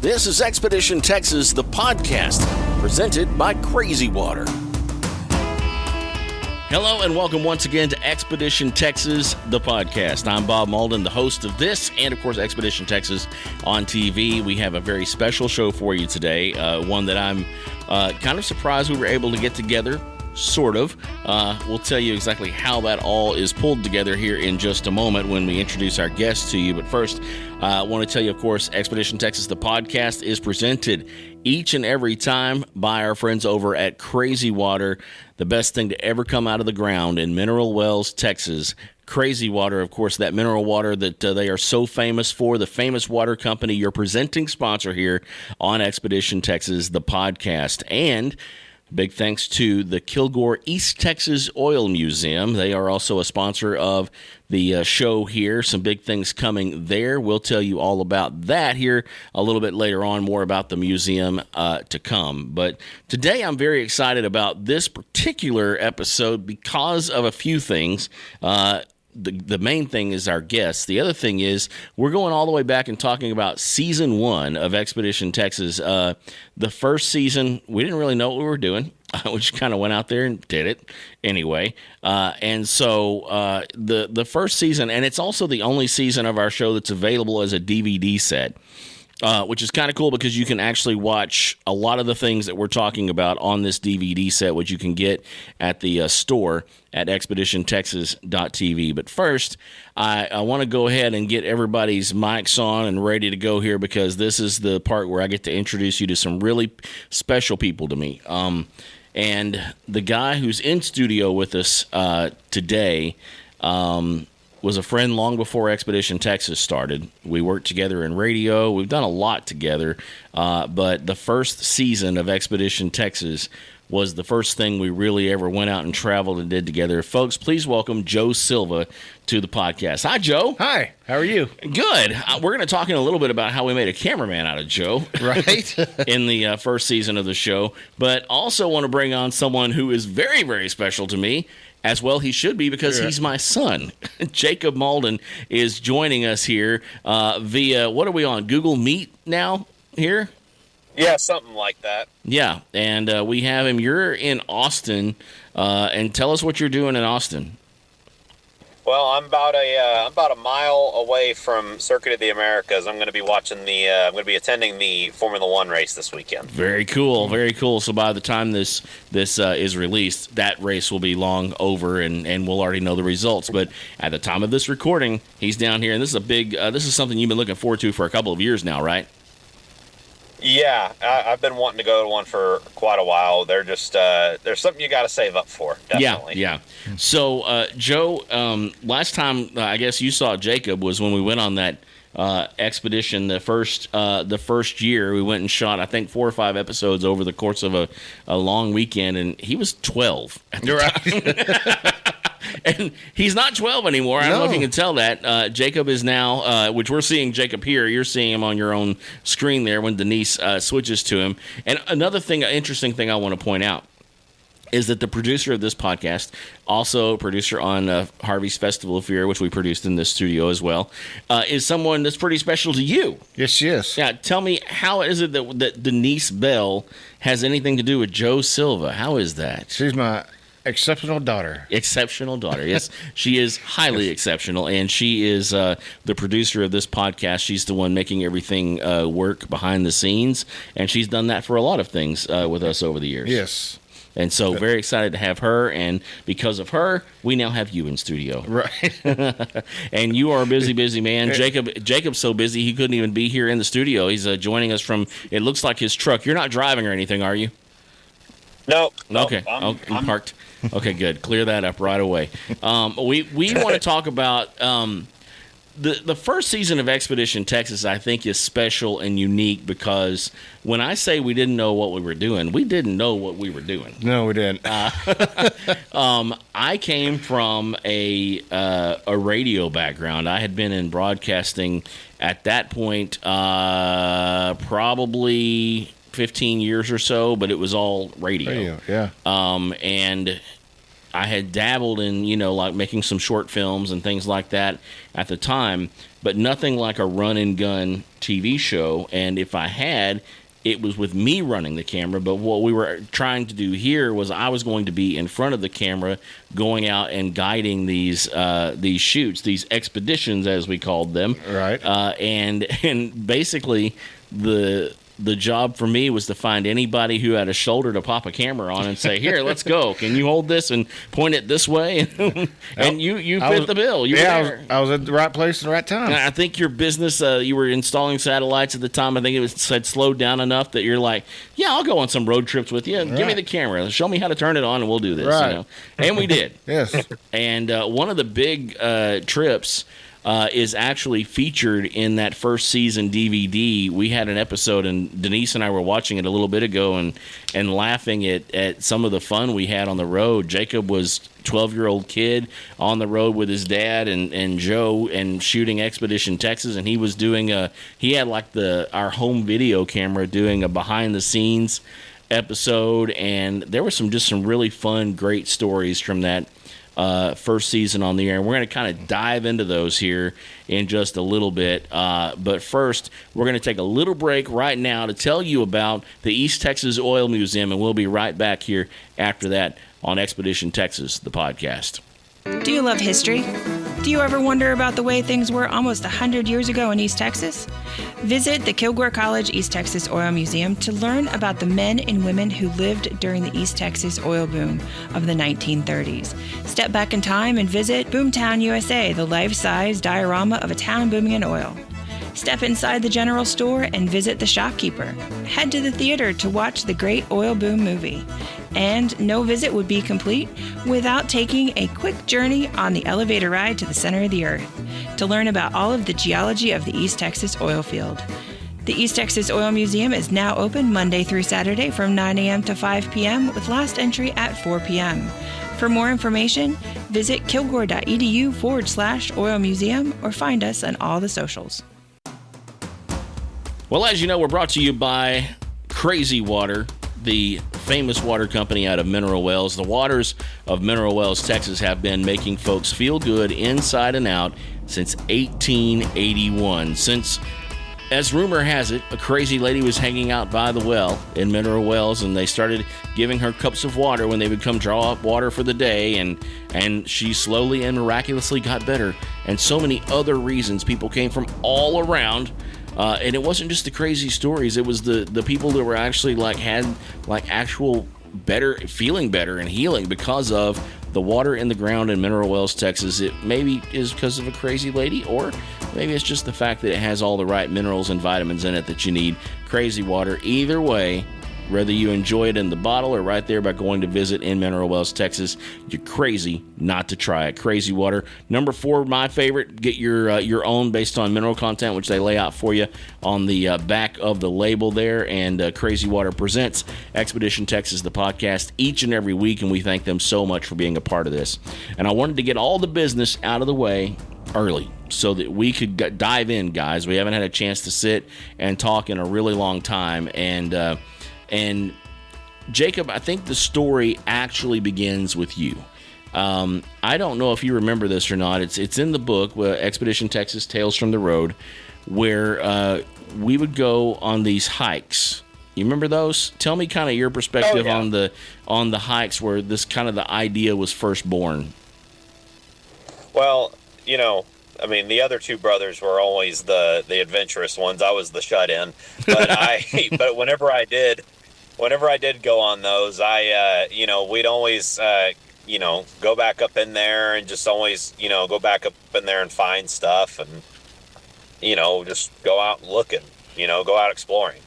This is Expedition Texas, the podcast, presented by Crazy Water. Hello and welcome once again to Expedition Texas, the podcast. I'm Bob Mauldin, the host of this and, of course, Expedition Texas on TV. We have a very special show for you today, one that I'm kind of surprised we were able to get together, sort of. We'll tell you exactly how that all is pulled together here in just a moment when we introduce our guests to you. But first, I want to tell you, of course, Expedition Texas, the podcast, is presented each and every time by our friends over at Crazy Water, the best thing to ever come out of the ground in Mineral Wells, Texas. Crazy Water, of course, that mineral water that they are so famous for, the famous water company, your presenting sponsor here on Expedition Texas, the podcast. And big thanks to the Kilgore East Texas Oil Museum. They are also a sponsor of the show here. Some big things coming there. We'll tell you all about that here a little bit later on, more about the museum to come. But today I'm very excited about this particular episode because of a few things. The main thing is our guests. The other thing is we're going all the way back and talking about season 1 of Expedition Texas. The first season, we didn't really know what we were doing. We just kind of went out there and did it anyway. And so the first season, and it's also the only season of our show that's available as a DVD set. Which is kind of cool because you can actually watch a lot of the things that we're talking about on this DVD set, which you can get at the store at expeditiontexas.tv. But first, I want to go ahead and get everybody's mics on and ready to go here because this is the part where I get to introduce you to some really special people to me. And the guy who's in studio with us today was a friend long before Expedition Texas started. We worked together in radio. We've done a lot together. But the first season of Expedition Texas was the first thing we really ever went out and traveled and did together. Folks, please welcome Joe Silva to the podcast. Hi, Joe. Hi. How are you? Good. We're going to talk in a little bit about how we made a cameraman out of Joe. Right. In the first season of the show. But also want to bring on someone who is very, very special to me. As well he should be because he's my son. Jacob Mauldin is joining us here via, what are we on, Google Meet now here? Yeah, something like that. Yeah, and we have him. You're in Austin, and tell us what you're doing in Austin. Well, I'm about a mile away from Circuit of the Americas. I'm going to be I'm going to be attending the Formula One race this weekend. Very cool, very cool. So by the time this is released, that race will be long over, and we'll already know the results. But at the time of this recording, he's down here, and this is a big. This is something you've been looking forward to for a couple of years now, right? Yeah, I've been wanting to go to one for quite a while. They're just there's something you got to save up for. Definitely. Yeah. So, Joe, last time I guess you saw Jacob was when we went on that expedition. The first year we went and shot, I think, 4 or 5 episodes over the course of a long weekend, and he was 12. You're right. And he's not 12 anymore. I don't know if you can tell that. Jacob is now, which we're seeing Jacob here. You're seeing him on your own screen there when Denise switches to him. And another thing, an interesting thing I want to point out is that the producer of this podcast, also a producer on Harvey's Festival of Fear, which we produced in this studio as well, is someone that's pretty special to you. Yes, she is. Yeah, tell me, how is it that Denise Bell has anything to do with Joe Silva? How is that? She's my exceptional daughter. Exceptional daughter. Yes, she is highly exceptional, and she is the producer of this podcast. She's the one making everything work behind the scenes, and she's done that for a lot of things with us over the years. Yes. And so very excited to have her, and because of her, we now have you in studio. Right. And you are a busy man. Jacob's so busy he couldn't even be here in the studio. He's joining us from, it looks like his truck. You're not driving or anything, are you? No. Okay. I'm parked. Okay, good. Clear that up right away. We want to talk about the first season of Expedition Texas. I think is special and unique because when I say we didn't know what we were doing, we didn't know what we were doing. No, we didn't. I came from a radio background. I had been in broadcasting at that point, probably 15 years or so, but it was all radio. Yeah. And I had dabbled in, like making some short films and things like that at the time, but nothing like a run and gun TV show. And if I had, it was with me running the camera. But what we were trying to do here was I was going to be in front of the camera, going out and guiding these shoots, these expeditions as we called them. Right. And basically the job for me was to find anybody who had a shoulder to pop a camera on and say, "Here, let's go. Can you hold this and point it this way?" And you fit the bill. I was at the right place at the right time. I think your business, you were installing satellites at the time. I think it had slowed down enough that you're like, "Yeah, I'll go on some road trips with you. Right. Give me the camera. Show me how to turn it on, and we'll do this." Right. And we did. Yes. And one of the big trips is actually featured in that first season DVD. We had an episode, and Denise and I were watching it a little bit ago and laughing at some of the fun we had on the road. Jacob was 12-year-old kid on the road with his dad and Joe and shooting Expedition Texas, and he was doing he had like our home video camera doing a behind the scenes episode, and there were some really fun, great stories from that first season on the air, and we're going to kind of dive into those here in just a little bit. But first, we're going to take a little break right now to tell you about the East Texas Oil Museum, and we'll be right back here after that on Expedition Texas, the podcast. Do you love history? Do you ever wonder about the way things were almost 100 years ago in East Texas? Visit the Kilgore College East Texas Oil Museum to learn about the men and women who lived during the East Texas oil boom of the 1930s. Step back in time and visit Boomtown, USA, the life-size diorama of a town booming in oil. Step inside the general store and visit the shopkeeper. Head to the theater to watch the Great Oil Boom movie. And no visit would be complete without taking a quick journey on the elevator ride to the center of the earth to learn about all of the geology of the East Texas oil field. The East Texas Oil Museum is now open Monday through Saturday from 9 a.m. to 5 p.m. with last entry at 4 p.m. For more information, visit kilgore.edu/oil museum or find us on all the socials. Well, as you know, we're brought to you by Crazy Water, the famous water company out of Mineral Wells. The waters of Mineral Wells, Texas have been making folks feel good inside and out since 1881. Since, as rumor has it, a crazy lady was hanging out by the well in Mineral Wells, and they started giving her cups of water when they would come draw up water for the day, and she slowly and miraculously got better. And so many other reasons. People came from all around. And it wasn't just the crazy stories. It was the people that were actually had actual feeling better and healing because of the water in the ground in Mineral Wells, Texas. It maybe is because of a crazy lady, or maybe it's just the fact that it has all the right minerals and vitamins in it that you need. Crazy Water. Either way, whether you enjoy it in the bottle or right there by going to visit in Mineral Wells, Texas, you're crazy not to try it. Crazy Water. Number 4, my favorite. Get your own based on mineral content, which they lay out for you on the back of the label there. And Crazy Water presents Expedition Texas, the podcast, each and every week, and we thank them so much for being a part of this. And I wanted to get all the business out of the way early so that we could dive in, guys. We haven't had a chance to sit and talk in a really long time. And Jacob, I think the story actually begins with you. I don't know if you remember this or not. It's in the book, Expedition Texas Tales from the Road, where we would go on these hikes. You remember those? Tell me kind of your perspective on the hikes where this kind of the idea was first born. Well, the other two brothers were always the adventurous ones. I was the shut-in, but whenever I did go on those, we'd always, go back up in there and just always, go back up in there and find stuff and, just go out looking, go out exploring.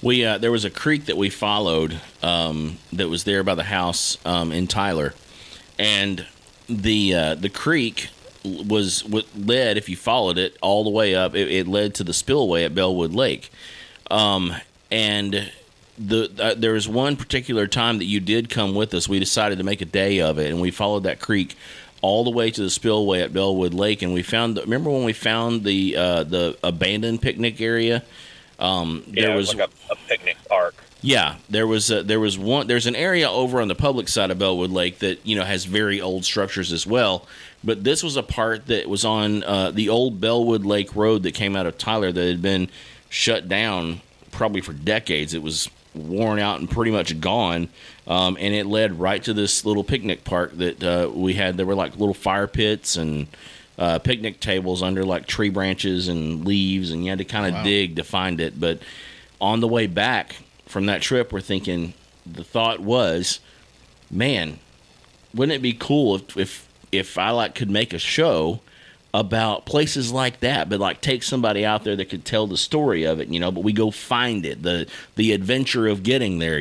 There was a creek that we followed that was there by the house in Tyler, and the creek was what led, if you followed it all the way up, it led to the spillway at Bellwood Lake, and there was one particular time that you did come with us. We decided to make a day of it, and we followed that creek all the way to the spillway at Bellwood Lake, and we found. Remember when we found the abandoned picnic area? There was like a picnic park. Yeah, there's an area over on the public side of Bellwood Lake that has very old structures as well. But this was a part that was on the old Bellwood Lake Road that came out of Tyler that had been shut down probably for decades. It was worn out and pretty much gone, and it led right to this little picnic park that we had. There were like little fire pits and picnic tables under like tree branches and leaves, and you had to kind of dig to find it. But on the way back from that trip, we're thinking, the thought was, man, wouldn't it be cool if I could make a show about places like that, but like take somebody out there that could tell the story of it, but we go find it, the adventure of getting there,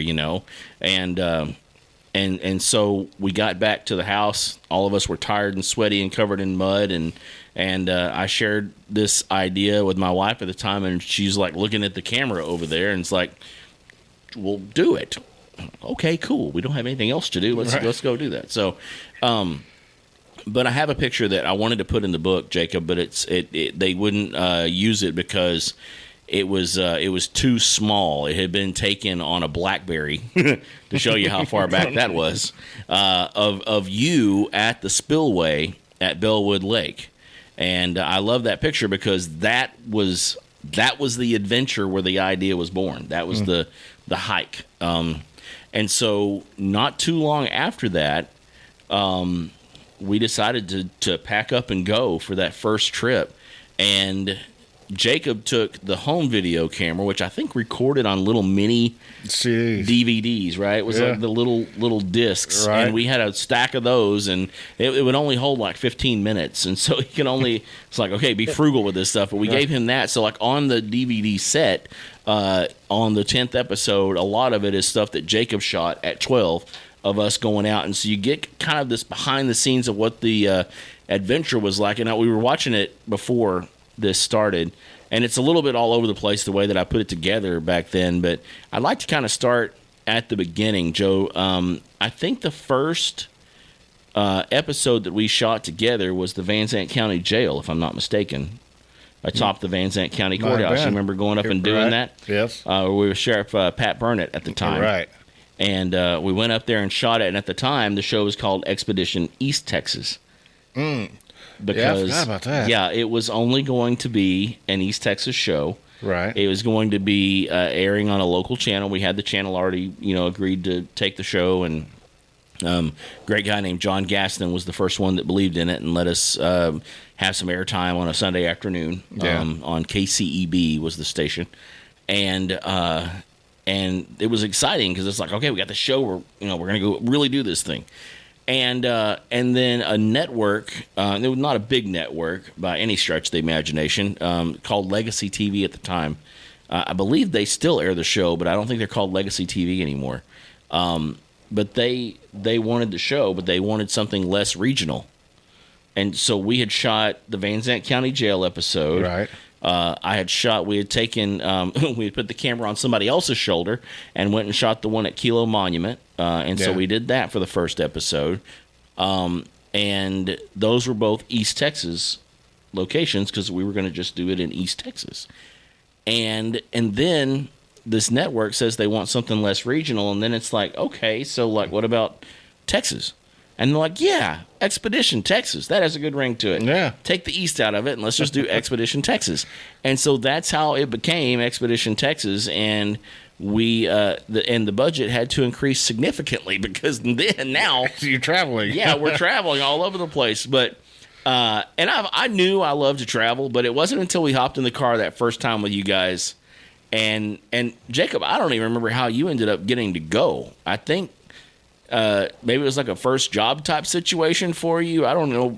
and so we got back to the house. All of us were tired and sweaty and covered in mud, and I shared this idea with my wife at the time, and she's like looking at the camera over there, and it's like, we'll do it. Okay, cool. We don't have anything else to do. Let's go do that. So, but I have a picture that I wanted to put in the book, Jacob, but they wouldn't use it because it was too small. It had been taken on a BlackBerry to show you how far back that was, of you at the spillway at Bellwood Lake. And I love that picture because that was the adventure where the idea was born. That was the hike. And so not too long after that, we decided to pack up and go for that first trip. And Jacob took the home video camera, which I think recorded on little mini CDs. DVDs, right? It was like the little discs. Right. And we had a stack of those, and it would only hold like 15 minutes. And so he can only, it's like, okay, be frugal with this stuff. But we gave him that. So like on the DVD set, on the 10th episode, a lot of it is stuff that Jacob shot at 12 of us going out. And so you get kind of this behind the scenes of what the adventure was like. And we were watching it before this started, and it's a little bit all over the place the way that I put it together back then, but I'd like to kind of start at the beginning, Joe. I think the first episode that we shot together was the Van Zandt County Jail, if I'm not mistaken, atop the Van Zandt County Courthouse. You remember going up and doing that? Yes. We were Sheriff Pat Burnett at the time. Right. And we went up there and shot it, and at the time, the show was called Expedition East Texas. Because, I forgot about that. Yeah, it was only going to be an East Texas show. Right. It was going to be airing on a local channel. We had the channel already, agreed to take the show, and great guy named John Gaston was the first one that believed in it and let us have some airtime on a Sunday afternoon. On KCEB was the station, and it was exciting because it's like, okay, we got the show. We're going to go really do this thing. And then a network, it was not a big network by any stretch of the imagination, called Legacy TV at the time. I believe they still air the show, but I don't think they're called Legacy TV anymore. But they wanted the show, but they wanted something less regional. And so we had shot the Van Zandt County Jail episode. Right. We had taken, we had put the camera on somebody else's shoulder and went and shot the one at Kilo Monument. So we did that for the first episode. And those were both East Texas locations because we were going to just do it in East Texas. And then this network says they want something less regional. And then it's like, okay, so like, what about Texas? And they're like, yeah, Expedition Texas. That has a good ring to it. Yeah. Take the East out of it, and let's just do Expedition Texas. And so that's how it became Expedition Texas. And the budget had to increase significantly because now you're traveling. Yeah, we're traveling all over the place. But and I knew I loved to travel, but it wasn't until we hopped in the car that first time with you guys. And Jacob, I don't even remember how you ended up getting to go. I think. Maybe it was like a first job type situation for you. I don't know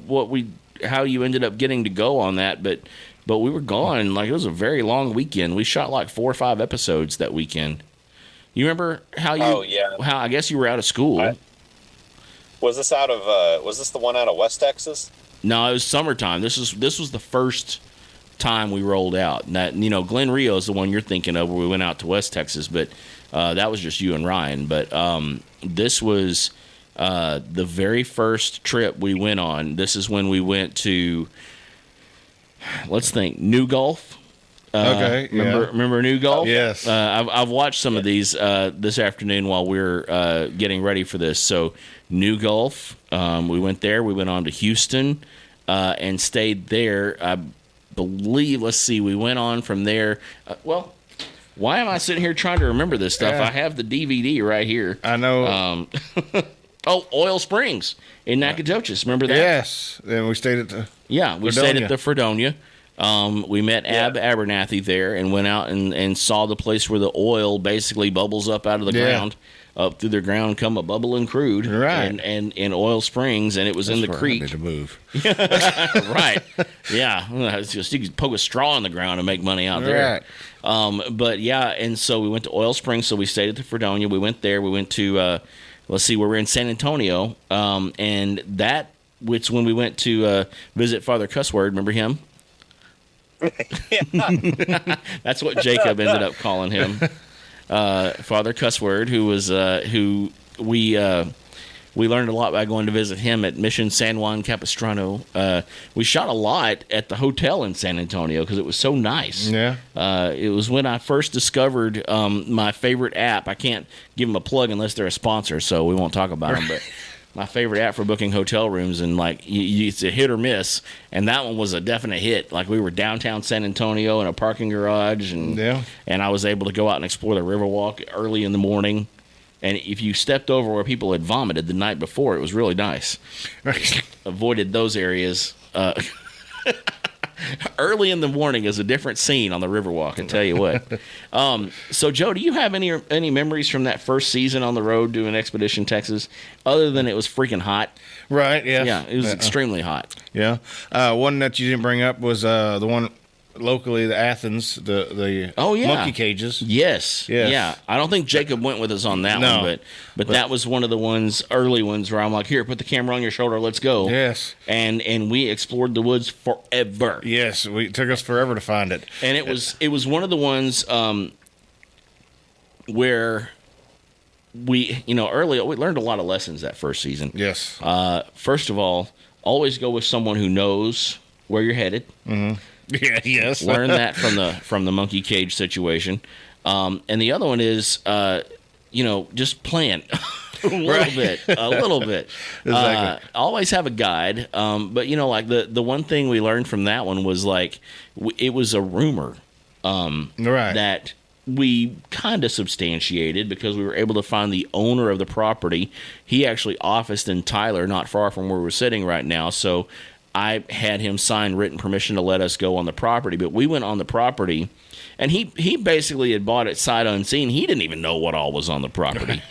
how you ended up getting to go on that, but we were gone. Like, it was a very long weekend. We shot like 4 or 5 episodes that weekend. You remember how you? Oh yeah. How I guess you were out of school. Was this the one out of West Texas? No, it was summertime. This was the first time we rolled out. And that, Glen Rio is the one you're thinking of, where we went out to West Texas, but that was just you and Ryan. But this was the very first trip we went on. This is when we went to, let's think, New Gulf, Okay. Remember New Gulf? Yes. I've watched some of these this afternoon while we're getting ready for this. So New Gulf, we went there. We went on to Houston and stayed there. I believe. Let's see. We went on from there. Why am I sitting here trying to remember this stuff? I have the DVD right here. I know. Oil Springs in Nacogdoches. Remember that? Yes. Then we stayed at the. Yeah, we stayed at the Fredonia. We met Ab Abernathy there and went out and saw the place where the oil basically bubbles up out of the ground, up through the ground, come a bubbling crude, right? And in Oil Springs, and it was in the creek. I need to move. Right? Yeah, it's just you could poke a straw in the ground and make money out there. Right. But yeah, and so we went to Oil Springs. So we stayed at the Fredonia. We went there. We went to let's see, we were in San Antonio, and that which when we went to visit Father Cussword. Remember him? That's what Jacob ended up calling him, Father Cussword, who was who we learned a lot by going to visit him at Mission San Juan Capistrano. We shot a lot at the hotel in San Antonio because it was so nice. Yeah, it was when I first discovered my favorite app. I can't give them a plug unless they're a sponsor, so we won't talk about them. But my favorite app for booking hotel rooms, and like it's a hit or miss, and that one was a definite hit. Like we were downtown San Antonio in a parking garage, and I was able to go out and explore the Riverwalk early in the morning. And if you stepped over where people had vomited the night before, it was really nice. Avoided those areas. Early in the morning is a different scene on the Riverwalk, I tell you what. So, Joe, do you have any memories from that first season on the road doing Expedition Texas, other than it was freaking hot? Right, yeah. Yeah, it was extremely hot. Yeah. One that you didn't bring up was the one locally, the Athens, the monkey cages. Yes. Yeah. I don't think Jacob went with us on that one, but that was one of the early ones where I'm like, here, put the camera on your shoulder, let's go. Yes. And we explored the woods forever. Yes, it took us forever to find it. And it was one of the ones where we learned a lot of lessons that first season. Yes. First of all, always go with someone who knows where you're headed. Mm-hmm. Yeah, yes. Learn that from the monkey cage situation. And the other one is, just plan a little bit. Exactly. Always have a guide. But like the one thing we learned from that one was like, it was a rumor, that we kind of substantiated because we were able to find the owner of the property. He actually officed in Tyler, not far from where we're sitting right now. So I had him sign written permission to let us go on the property, but we went on the property, and he basically had bought it sight unseen. He didn't even know what all was on the property.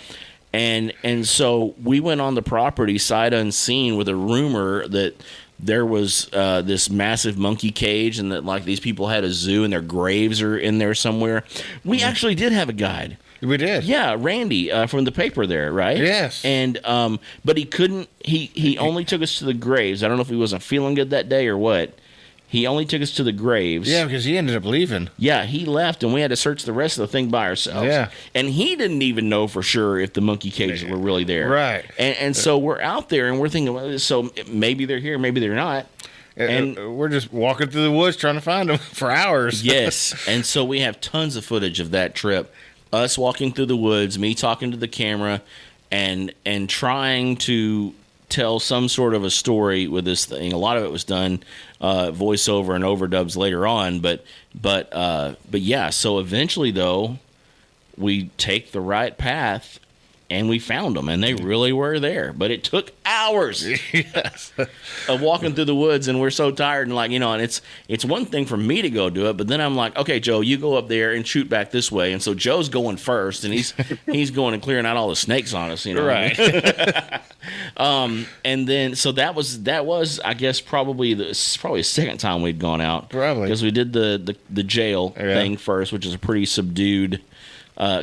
and so we went on the property sight unseen with a rumor that there was this massive monkey cage and that like these people had a zoo and their graves are in there somewhere. We actually did have a guide. We did. Yeah, Randy from the paper there, right? Yes. And but he couldn't. He only took us to the graves. I don't know if he wasn't feeling good that day or what. He only took us to the graves. Yeah, because he ended up leaving. Yeah, he left, and we had to search the rest of the thing by ourselves. Yeah. And he didn't even know for sure if the monkey cages were really there. Right. And so we're out there, and we're thinking, well, so maybe they're here, maybe they're not. And we're just walking through the woods trying to find them for hours. Yes. And so we have tons of footage of that trip. Us walking through the woods, me talking to the camera, and trying to tell some sort of a story with this thing. A lot of it was done voiceover and overdubs later on, but yeah. So eventually, though, we take the right path, and we found them, and they really were there. But it took hours of walking through the woods, and we're so tired, and and it's one thing for me to go do it, but then I'm like, okay, Joe, you go up there and shoot back this way, and so Joe's going first, and he's going and clearing out all the snakes on us, right? And then so that was I guess probably the second time we'd gone out, probably because we did the jail thing first, which is a pretty subdued.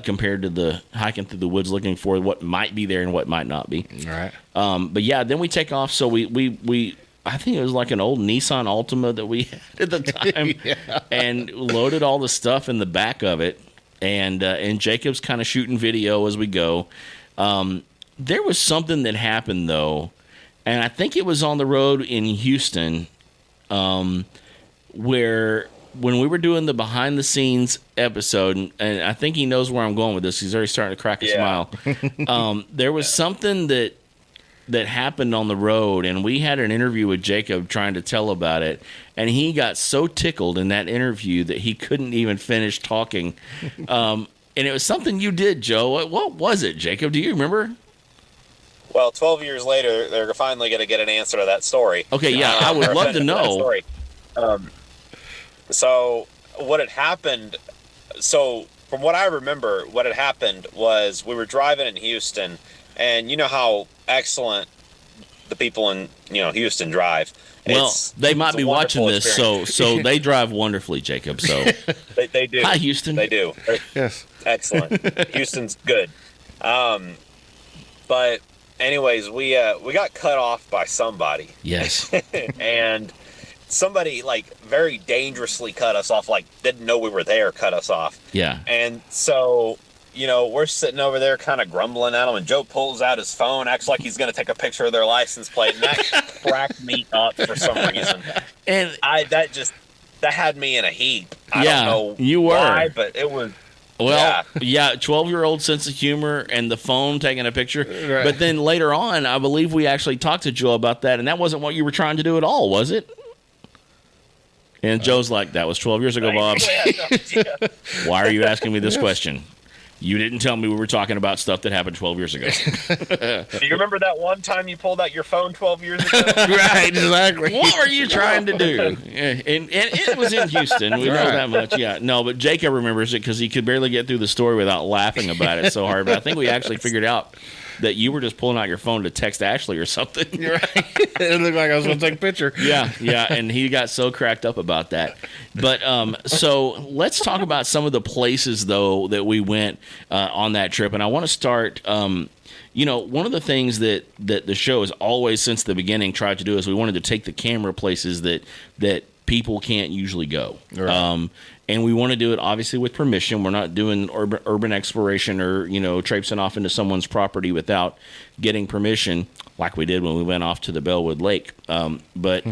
Compared to the hiking through the woods looking for what might be there and what might not be. Right. But yeah, then we take off. So we I think it was like an old Nissan Altima that we had at the time, and loaded all the stuff in the back of it. And Jacob's kind of shooting video as we go. There was something that happened though, and I think it was on the road in Houston, where when we were doing the behind the scenes episode, and I think he knows where I'm going with this. He's already starting to crack a smile. There was something that happened on the road, and we had an interview with Jacob trying to tell about it, and he got so tickled in that interview that he couldn't even finish talking. And it was something you did, Joe. What was it, Jacob? Do you remember? Well, 12 years later, they're finally going to get an answer to that story. Okay, yeah, I would love to know. So what had happened, from what I remember, what had happened was we were driving in Houston, and you know how excellent the people in Houston drive. Well, they might be watching this, so they drive wonderfully, Jacob. So they do. Hi, Houston. They do. Yes. Excellent. Houston's good. But anyways, we got cut off by somebody. Yes. And somebody very dangerously cut us off, didn't know we were there, cut us off. Yeah. And so, we're sitting over there kind of grumbling at them, and Joe pulls out his phone, acts like he's going to take a picture of their license plate, and that cracked me up for some reason. And that had me in a heap. I don't know you were. why, but it was. Well, 12-year-old sense of humor and the phone taking a picture. Right. But then later on, I believe we actually talked to Joe about that, and that wasn't what you were trying to do at all, was it? And Joe's like, that was 12 years ago, Bob. Why are you asking me this question? You didn't tell me we were talking about stuff that happened 12 years ago. Do you remember that one time you pulled out your phone 12 years ago? Right, exactly. What were you trying to do? And it was in Houston. We know that much. Yeah. No, but Jacob remembers it because he could barely get through the story without laughing about it so hard. But I think we actually figured out that you were just pulling out your phone to text Ashley or something. You're right. It looked like I was going to take a picture. Yeah, and he got so cracked up about that. But so let's talk about some of the places, though, that we went on that trip. And I want to start, one of the things that the show has always, since the beginning, tried to do is we wanted to take the camera places that people can't usually go. Right. And we want to do it, obviously, with permission. We're not doing urban exploration or, traipsing off into someone's property without getting permission, like we did when we went off to the Bellwood Lake. But with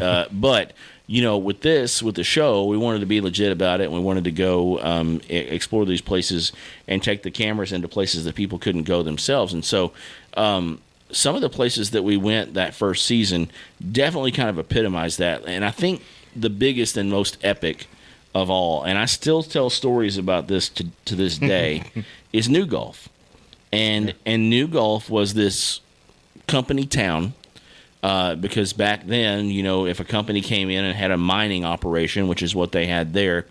the show, we wanted to be legit about it, and we wanted to go explore these places and take the cameras into places that people couldn't go themselves. And so some of the places that we went that first season definitely kind of epitomized that. And I think the biggest and most epic of all, and I still tell stories about this to this day, is New Gulf. And New Gulf was this company town because back then, if a company came in and had a mining operation, which is what they had there,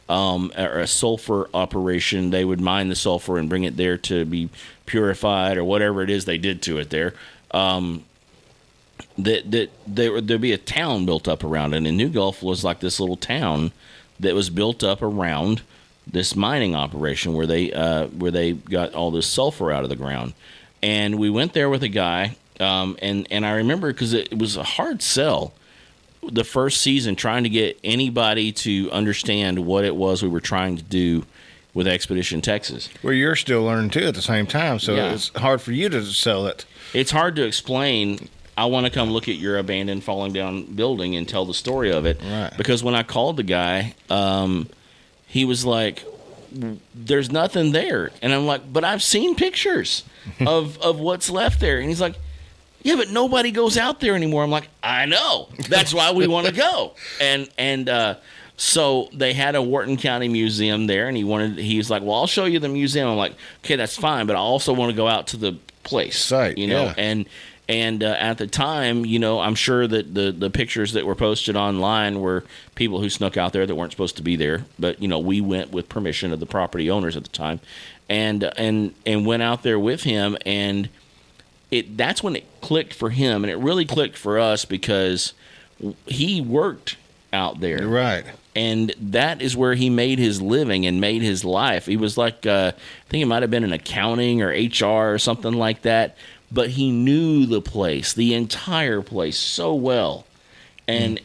or a sulfur operation, they would mine the sulfur and bring it there to be purified or whatever it is they did to it there. There'd be a town built up around it, and New Gulf was like this little town that was built up around this mining operation where they got all this sulfur out of the ground. And we went there with a guy, and I remember because it was a hard sell the first season trying to get anybody to understand what it was we were trying to do with Expedition Texas. Well, you're still learning too at the same time, so it's hard for you to sell it. It's hard to explain. I want to come look at your abandoned, falling down building and tell the story of it. Right. Because when I called the guy, he was like, there's nothing there. And I'm like, but I've seen pictures of what's left there. And he's like, yeah, but nobody goes out there anymore. I'm like, I know. That's why we want to go. And so they had a Wharton County museum there, and he's like, well, I'll show you the museum. I'm like, okay, that's fine, but I also want to go out to the place. Site, And at the time, I'm sure that the pictures that were posted online were people who snuck out there that weren't supposed to be there. But, we went with permission of the property owners at the time and went out there with him. And that's when it clicked for him. And it really clicked for us because he worked out there. Right. And that is where he made his living and made his life. He was like, I think it might have been in accounting or HR or something like that. But he knew the place, the entire place, so well. And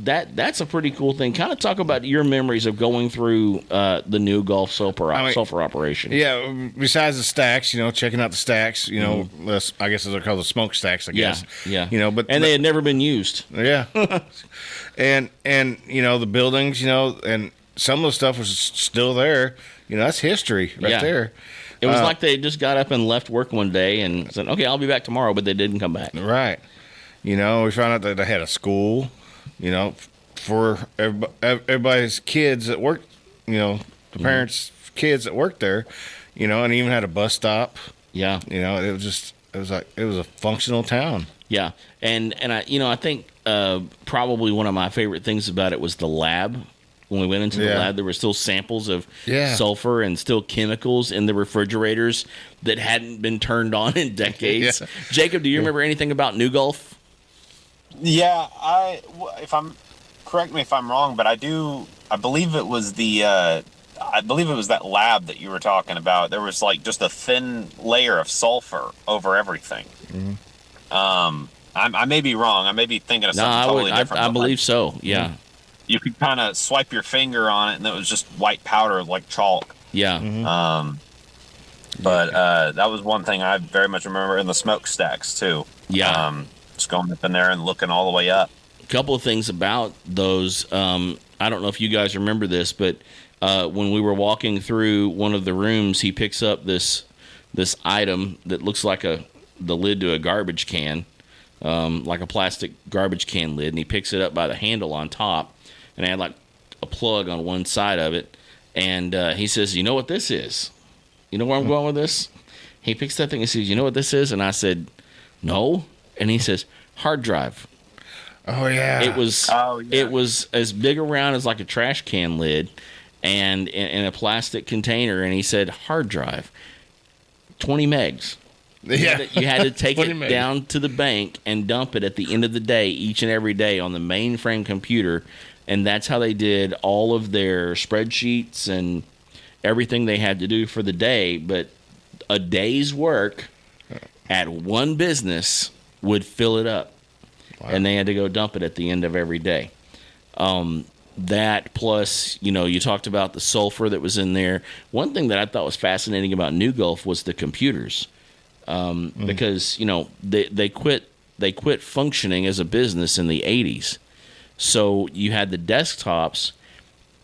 that's a pretty cool thing. Kind of talk about your memories of going through the new Gulf sulfur operation. Yeah, besides the stacks, checking out the stacks, I guess they're called the smoke stacks, I guess. Yeah. But they had never been used. Yeah. and the buildings, and some of the stuff was still there. That's history right there. It was like they just got up and left work one day and said, okay, I'll be back tomorrow, but they didn't come back. Right. We found out that they had a school, for everybody's kids that worked, the parents' kids that worked there, and even had a bus stop. Yeah. It was a functional town. Yeah. And I think probably one of my favorite things about it was the lab. When we went into the lab, there were still samples of sulfur and still chemicals in the refrigerators that hadn't been turned on in decades. Yeah. Jacob, do you remember anything about New Gulf? Yeah, correct me if I'm wrong, but I believe it was that lab that you were talking about. There was like just a thin layer of sulfur over everything. Mm-hmm. I may be wrong. I may be thinking of something totally different. I believe so. Yeah. You could kind of swipe your finger on it, and it was just white powder like chalk. Yeah. Mm-hmm. But that was one thing I very much remember in the smokestacks too. Yeah. Just going up in there and looking all the way up. A couple of things about those. I don't know if you guys remember this, but when we were walking through one of the rooms, he picks up this item that looks like the lid to a garbage can, like a plastic garbage can lid, and he picks it up by the handle on top. And I had like a plug on one side of it. And he says, you know what this is? You know where I'm going with this? He picks that thing and says, you know what this is? And I said, no. And he says, hard drive. Oh, yeah. It was as big around as like a trash can lid and in a plastic container. And he said, hard drive, 20 megs. You had to take it down to the bank and dump it at the end of the day, each and every day on the mainframe computer. And that's how they did all of their spreadsheets and everything they had to do for the day. But a day's work at one business would fill it up. Wow. And they had to go dump it at the end of every day. That plus, you talked about the sulfur that was in there. One thing that I thought was fascinating about New Gulf was the computers. Because, they quit functioning as a business in the 80s. So you had the desktops,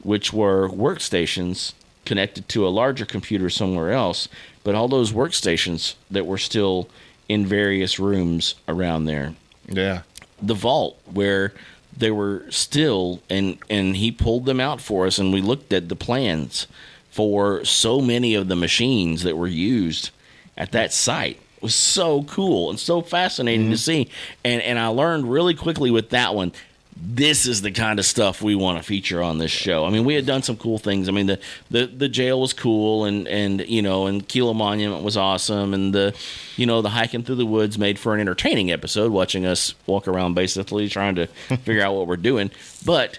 which were workstations connected to a larger computer somewhere else, but all those workstations that were still in various rooms around there. Yeah. The vault where they were still, and he pulled them out for us, and we looked at the plans for so many of the machines that were used at that site. It was so cool and so fascinating to see. And I learned really quickly with that one, this is the kind of stuff we want to feature on this show. I mean, we had done some cool things. I mean, the jail was cool, and Kilo Monument was awesome, and the hiking through the woods made for an entertaining episode, watching us walk around basically trying to figure out what we're doing. But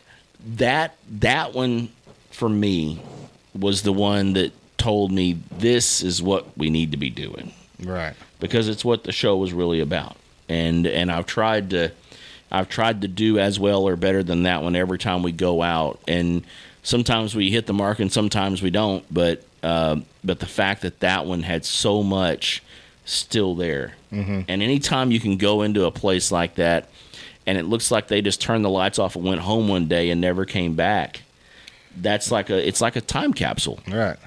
that one for me was the one that told me this is what we need to be doing, right? Because it's what the show was really about, and I've tried to do as well or better than that one every time we go out. And sometimes we hit the mark and sometimes we don't. But the fact that one had so much still there. Mm-hmm. And anytime you can go into a place like that and it looks like they just turned the lights off and went home one day and never came back, it's like a time capsule. Right.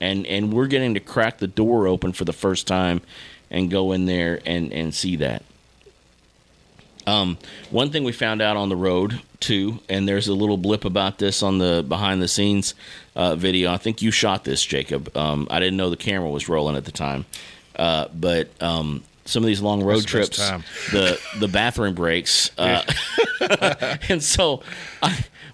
And we're getting to crack the door open for the first time and go in there and see that. One thing we found out on the road too, and there's a little blip about this on the behind the scenes video. I think you shot this, Jacob. I didn't know the camera was rolling at the time, but some of these long road trips, the bathroom breaks, and so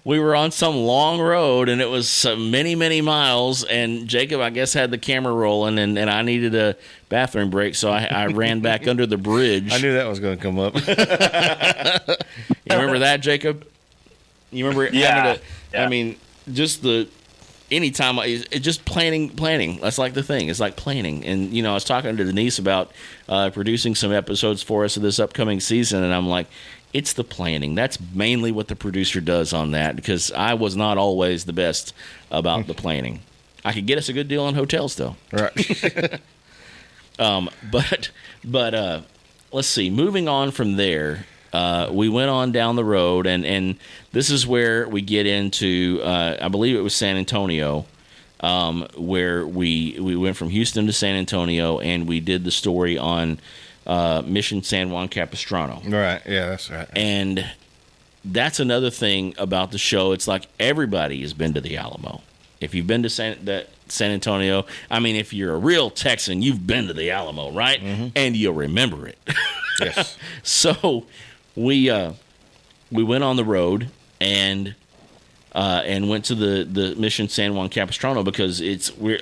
we were on some long road, and it was many, many miles, and Jacob, I guess, had the camera rolling, and I needed a bathroom break, so I ran back under the bridge. I knew that was going to come up. You remember that, Jacob? You remember yeah. I mean, just anytime it's just planning. That's like the thing. It's like planning. And, I was talking to Denise about producing some episodes for us of this upcoming season, and I'm like, It's the planning. That's mainly what the producer does on that, because I was not always the best about the planning. I could get us a good deal on hotels, though. Right. But let's see. Moving on from there, we went on down the road, and this is where we get into, I believe it was San Antonio, where we went from Houston to San Antonio, and we did the story on Mission San Juan Capistrano. Right. Yeah, that's right. And that's another thing about the show. It's like everybody has been to the Alamo. If you've been to San Antonio, I mean, if you're a real Texan, you've been to the Alamo, right? Mm-hmm. And you'll remember it. Yes. So we went on the road and went to the Mission San Juan Capistrano, because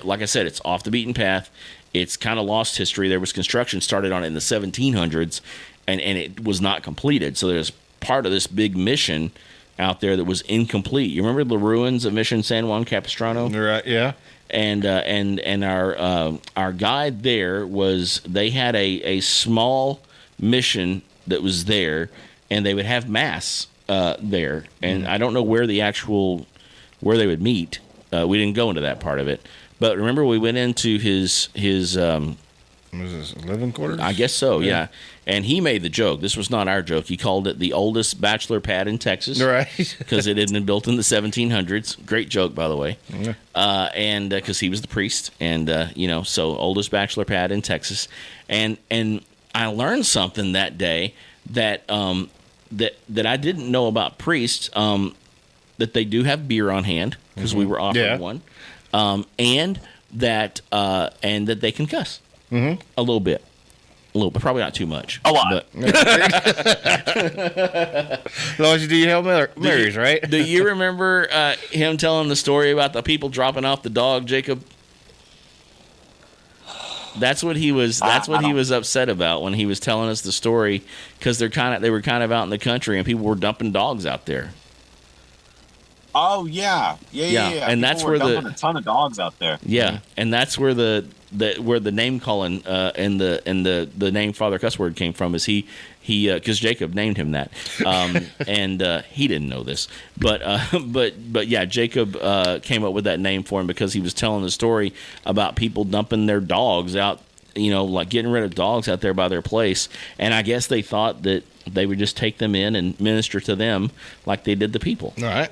like I said, it's off the beaten path. It's kind of lost history. There was construction started on it in the 1700s, and it was not completed. So there's part of this big mission out there that was incomplete. You remember the ruins of Mission San Juan Capistrano? Right. Yeah. And our guide there they had a small mission that was there, and they would have mass there. And I don't know where they would meet. We didn't go into that part of it. But remember, we went into his was this living quarters? I guess so, yeah. And he made the joke. This was not our joke. He called it the oldest bachelor pad in Texas. Right. Because it had been built in the 1700s. Great joke, by the way. Yeah. And because he was the priest. And, so oldest bachelor pad in Texas. And I learned something that day that I didn't know about priests, that they do have beer on hand, because we were offered one. And that they can cuss a little bit, probably not too much, a lot. But, as long as you do your Hail Marys, right? Do you remember him telling the story about the people dropping off the dog, Jacob? That's what he was. That's what he was upset about when he was telling us the story, because they were kind of out in the country and people were dumping dogs out there. Oh yeah. And that's where a ton of dogs out there. Yeah, and that's where the name calling and the name Father Cussword came from. Is he because Jacob named him that, and he didn't know this, but yeah, Jacob came up with that name for him because he was telling the story about people dumping their dogs out, like getting rid of dogs out there by their place, and I guess they thought that they would just take them in and minister to them like they did the people. All right.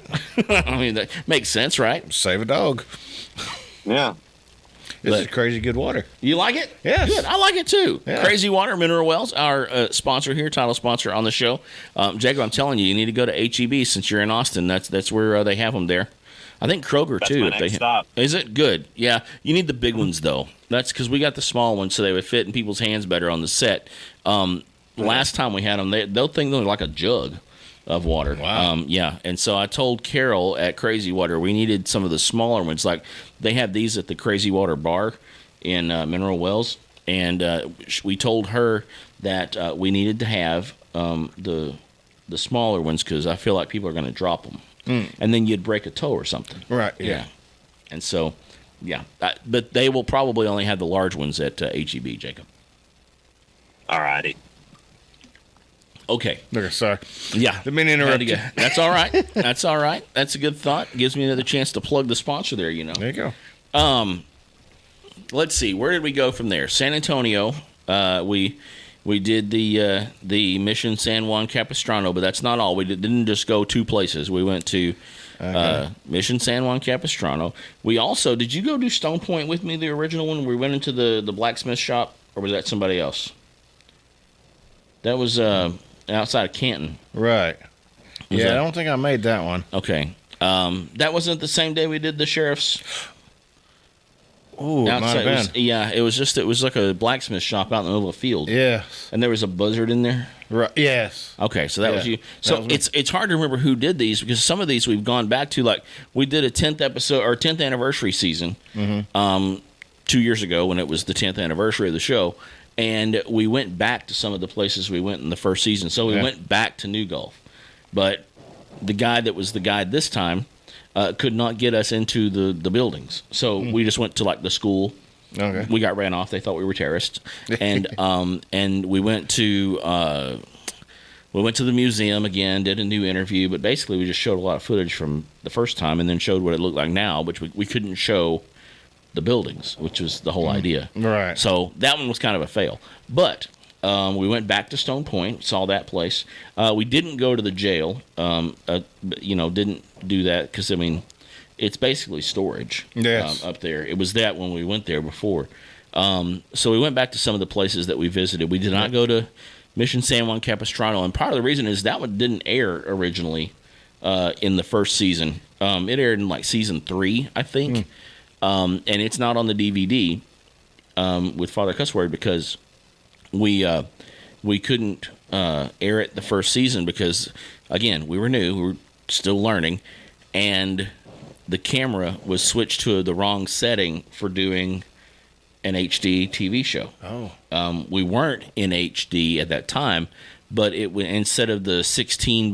I mean, that makes sense, right? Save a dog. Yeah. This is crazy good water. You like it? Yes. Good. I like it too. Yeah. Crazy Water Mineral Wells, our sponsor here, title sponsor on the show. Jacob, I'm telling you need to go to HEB since you're in Austin. That's where they have them there. I think Kroger That's too. my next stop. Is it good? Yeah. You need the big ones though. That's because we got the small ones so they would fit in people's hands better on the set. Last time we had them, they'll think they're like a jug of water. Wow. Yeah. And so I told Carol at Crazy Water we needed some of the smaller ones. Like they have these at the Crazy Water bar in Mineral Wells, and we told her that we needed to have the smaller ones because I feel like people are going to drop them, and then you'd break a toe or something. Right. Yeah. And so, yeah, but they will probably only have the large ones at HEB, Jacob. All righty. Okay. Okay, sorry. Yeah. Didn't mean to interrupt you. That's all right. That's all right. That's a good thought. Gives me another chance to plug the sponsor there, There you go. Let's see. Where did we go from there? San Antonio. We did the Mission San Juan Capistrano, but that's not all. We didn't just go two places. We went to Mission San Juan Capistrano. We also, did you go do Stone Point with me, the original one? We went into the blacksmith shop, or was that somebody else? That was outside of Canton. Right. I don't think I made that one. Okay. That wasn't the same day we did the sheriff's. Oh, it might have been. It was like a blacksmith shop out in the middle of a field. Yes. And there was a buzzard in there. Right. Yes. Okay, so that was you. So it's hard to remember who did these because some of these we've gone back to. Like we did a 10th episode or 10th anniversary season 2 years ago when it was the 10th anniversary of the show. And we went back to some of the places we went in the first season. So we went back to New Gulf. But the guy that was the guide this time could not get us into the buildings. So we just went to like the school. Okay. We got ran off. They thought we were terrorists. And and we went to we went to the museum again, did a new interview, but basically we just showed a lot of footage from the first time and then showed what it looked like now, which we couldn't show the buildings, which was the whole idea. Right. So that one was kind of a fail. But we went back to Stone Point, saw that place. We didn't go to the jail, didn't do that because, I mean, it's basically storage up there. It was that when we went there before. So we went back to some of the places that we visited. We did not go to Mission San Juan Capistrano, and part of the reason is that one didn't air originally in the first season. It aired in like season 3, I think, and it's not on the DVD with Father Cussword because we couldn't air it the first season because, again, we were new, we were still learning, and the camera was switched to the wrong setting for doing an HD TV show. Oh. We weren't in HD at that time, but instead of the 16:9,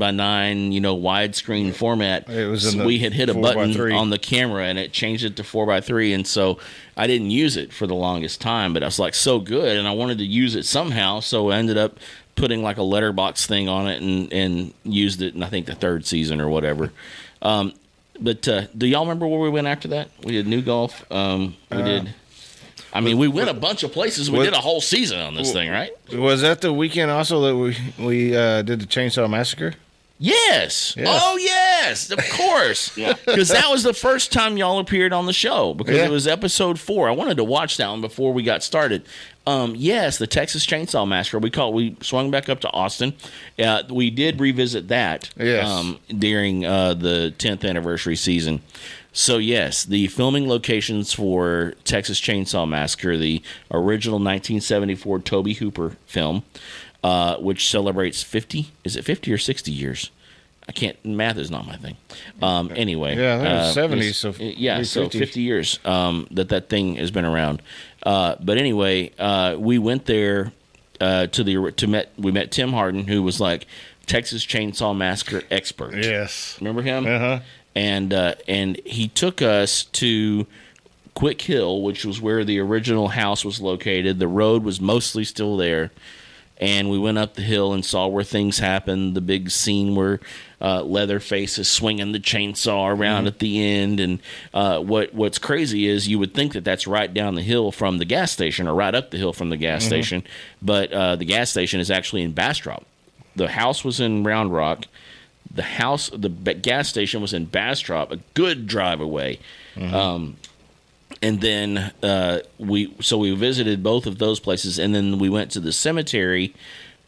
widescreen format, we had hit a button on the camera and it changed it to 4:3, and so I didn't use it for the longest time, but I was like so good, and I wanted to use it somehow, so I ended up putting like a letterbox thing on it and used it in I think the 3rd season or whatever. But do y'all remember where we went after that? We did New Golf. We did. I mean, we went a bunch of places. We did a whole season on this thing, right? Was that the weekend also that we did the Chainsaw Massacre? Yes. Oh, yes. Of course. Yeah. Because that was the first time y'all appeared on the show because it was episode 4. I wanted to watch that one before we got started. Yes, the Texas Chainsaw Massacre. We swung back up to Austin. We did revisit that during the 10th anniversary season. So, yes, the filming locations for Texas Chainsaw Massacre, the original 1974 Tobe Hooper film, which celebrates 50, is it 50 or 60 years? I can't, math is not my thing. Anyway. Yeah, I think it was 70, so 50 years that thing has been around. But anyway, we went there we met Tim Harden, who was like Texas Chainsaw Massacre expert. Yes. Remember him? Uh-huh. And he took us to Quick Hill, which was where the original house was located. The road was mostly still there. And we went up the hill and saw where things happened. The big scene where Leatherface is swinging the chainsaw around at the end. And what's crazy is you would think that that's right down the hill from the gas station or right up the hill from the gas station. But the gas station is actually in Bastrop. The house was in Round Rock. The gas station was in Bastrop, a good drive away. And then we visited both of those places, and then we went to the cemetery,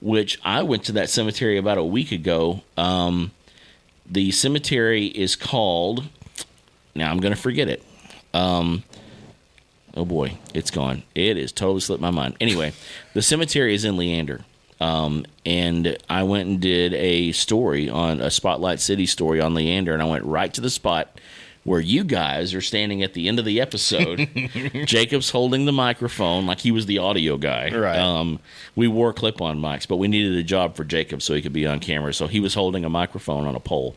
which I went to that cemetery about a week ago. The cemetery is called, now I'm going to forget it. Oh boy, it's gone. It has totally slipped my mind. Anyway, the cemetery is in Leander. And I went and did a Spotlight City story on Leander, and I went right to the spot where you guys are standing at the end of the episode. Jacob's holding the microphone like he was the audio guy. Right. We wore clip-on mics, but we needed a job for Jacob so he could be on camera. So he was holding a microphone on a pole.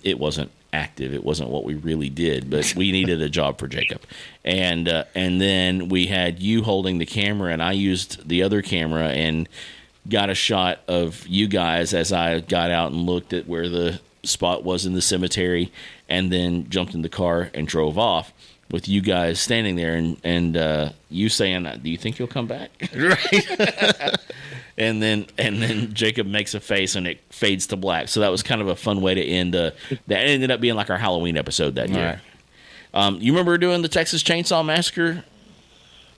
It wasn't active. It wasn't what we really did, but we needed a job for Jacob. And then we had you holding the camera, and I used the other camera and got a shot of you guys as I got out and looked at where the spot was in the cemetery, and then jumped in the car and drove off with you guys standing there and you saying, "Do you think you'll come back?" Right. And then Jacob makes a face and it fades to black. So that was kind of a fun way to end. That ended up being like our Halloween episode that year. Right. You remember doing the Texas Chainsaw Massacre?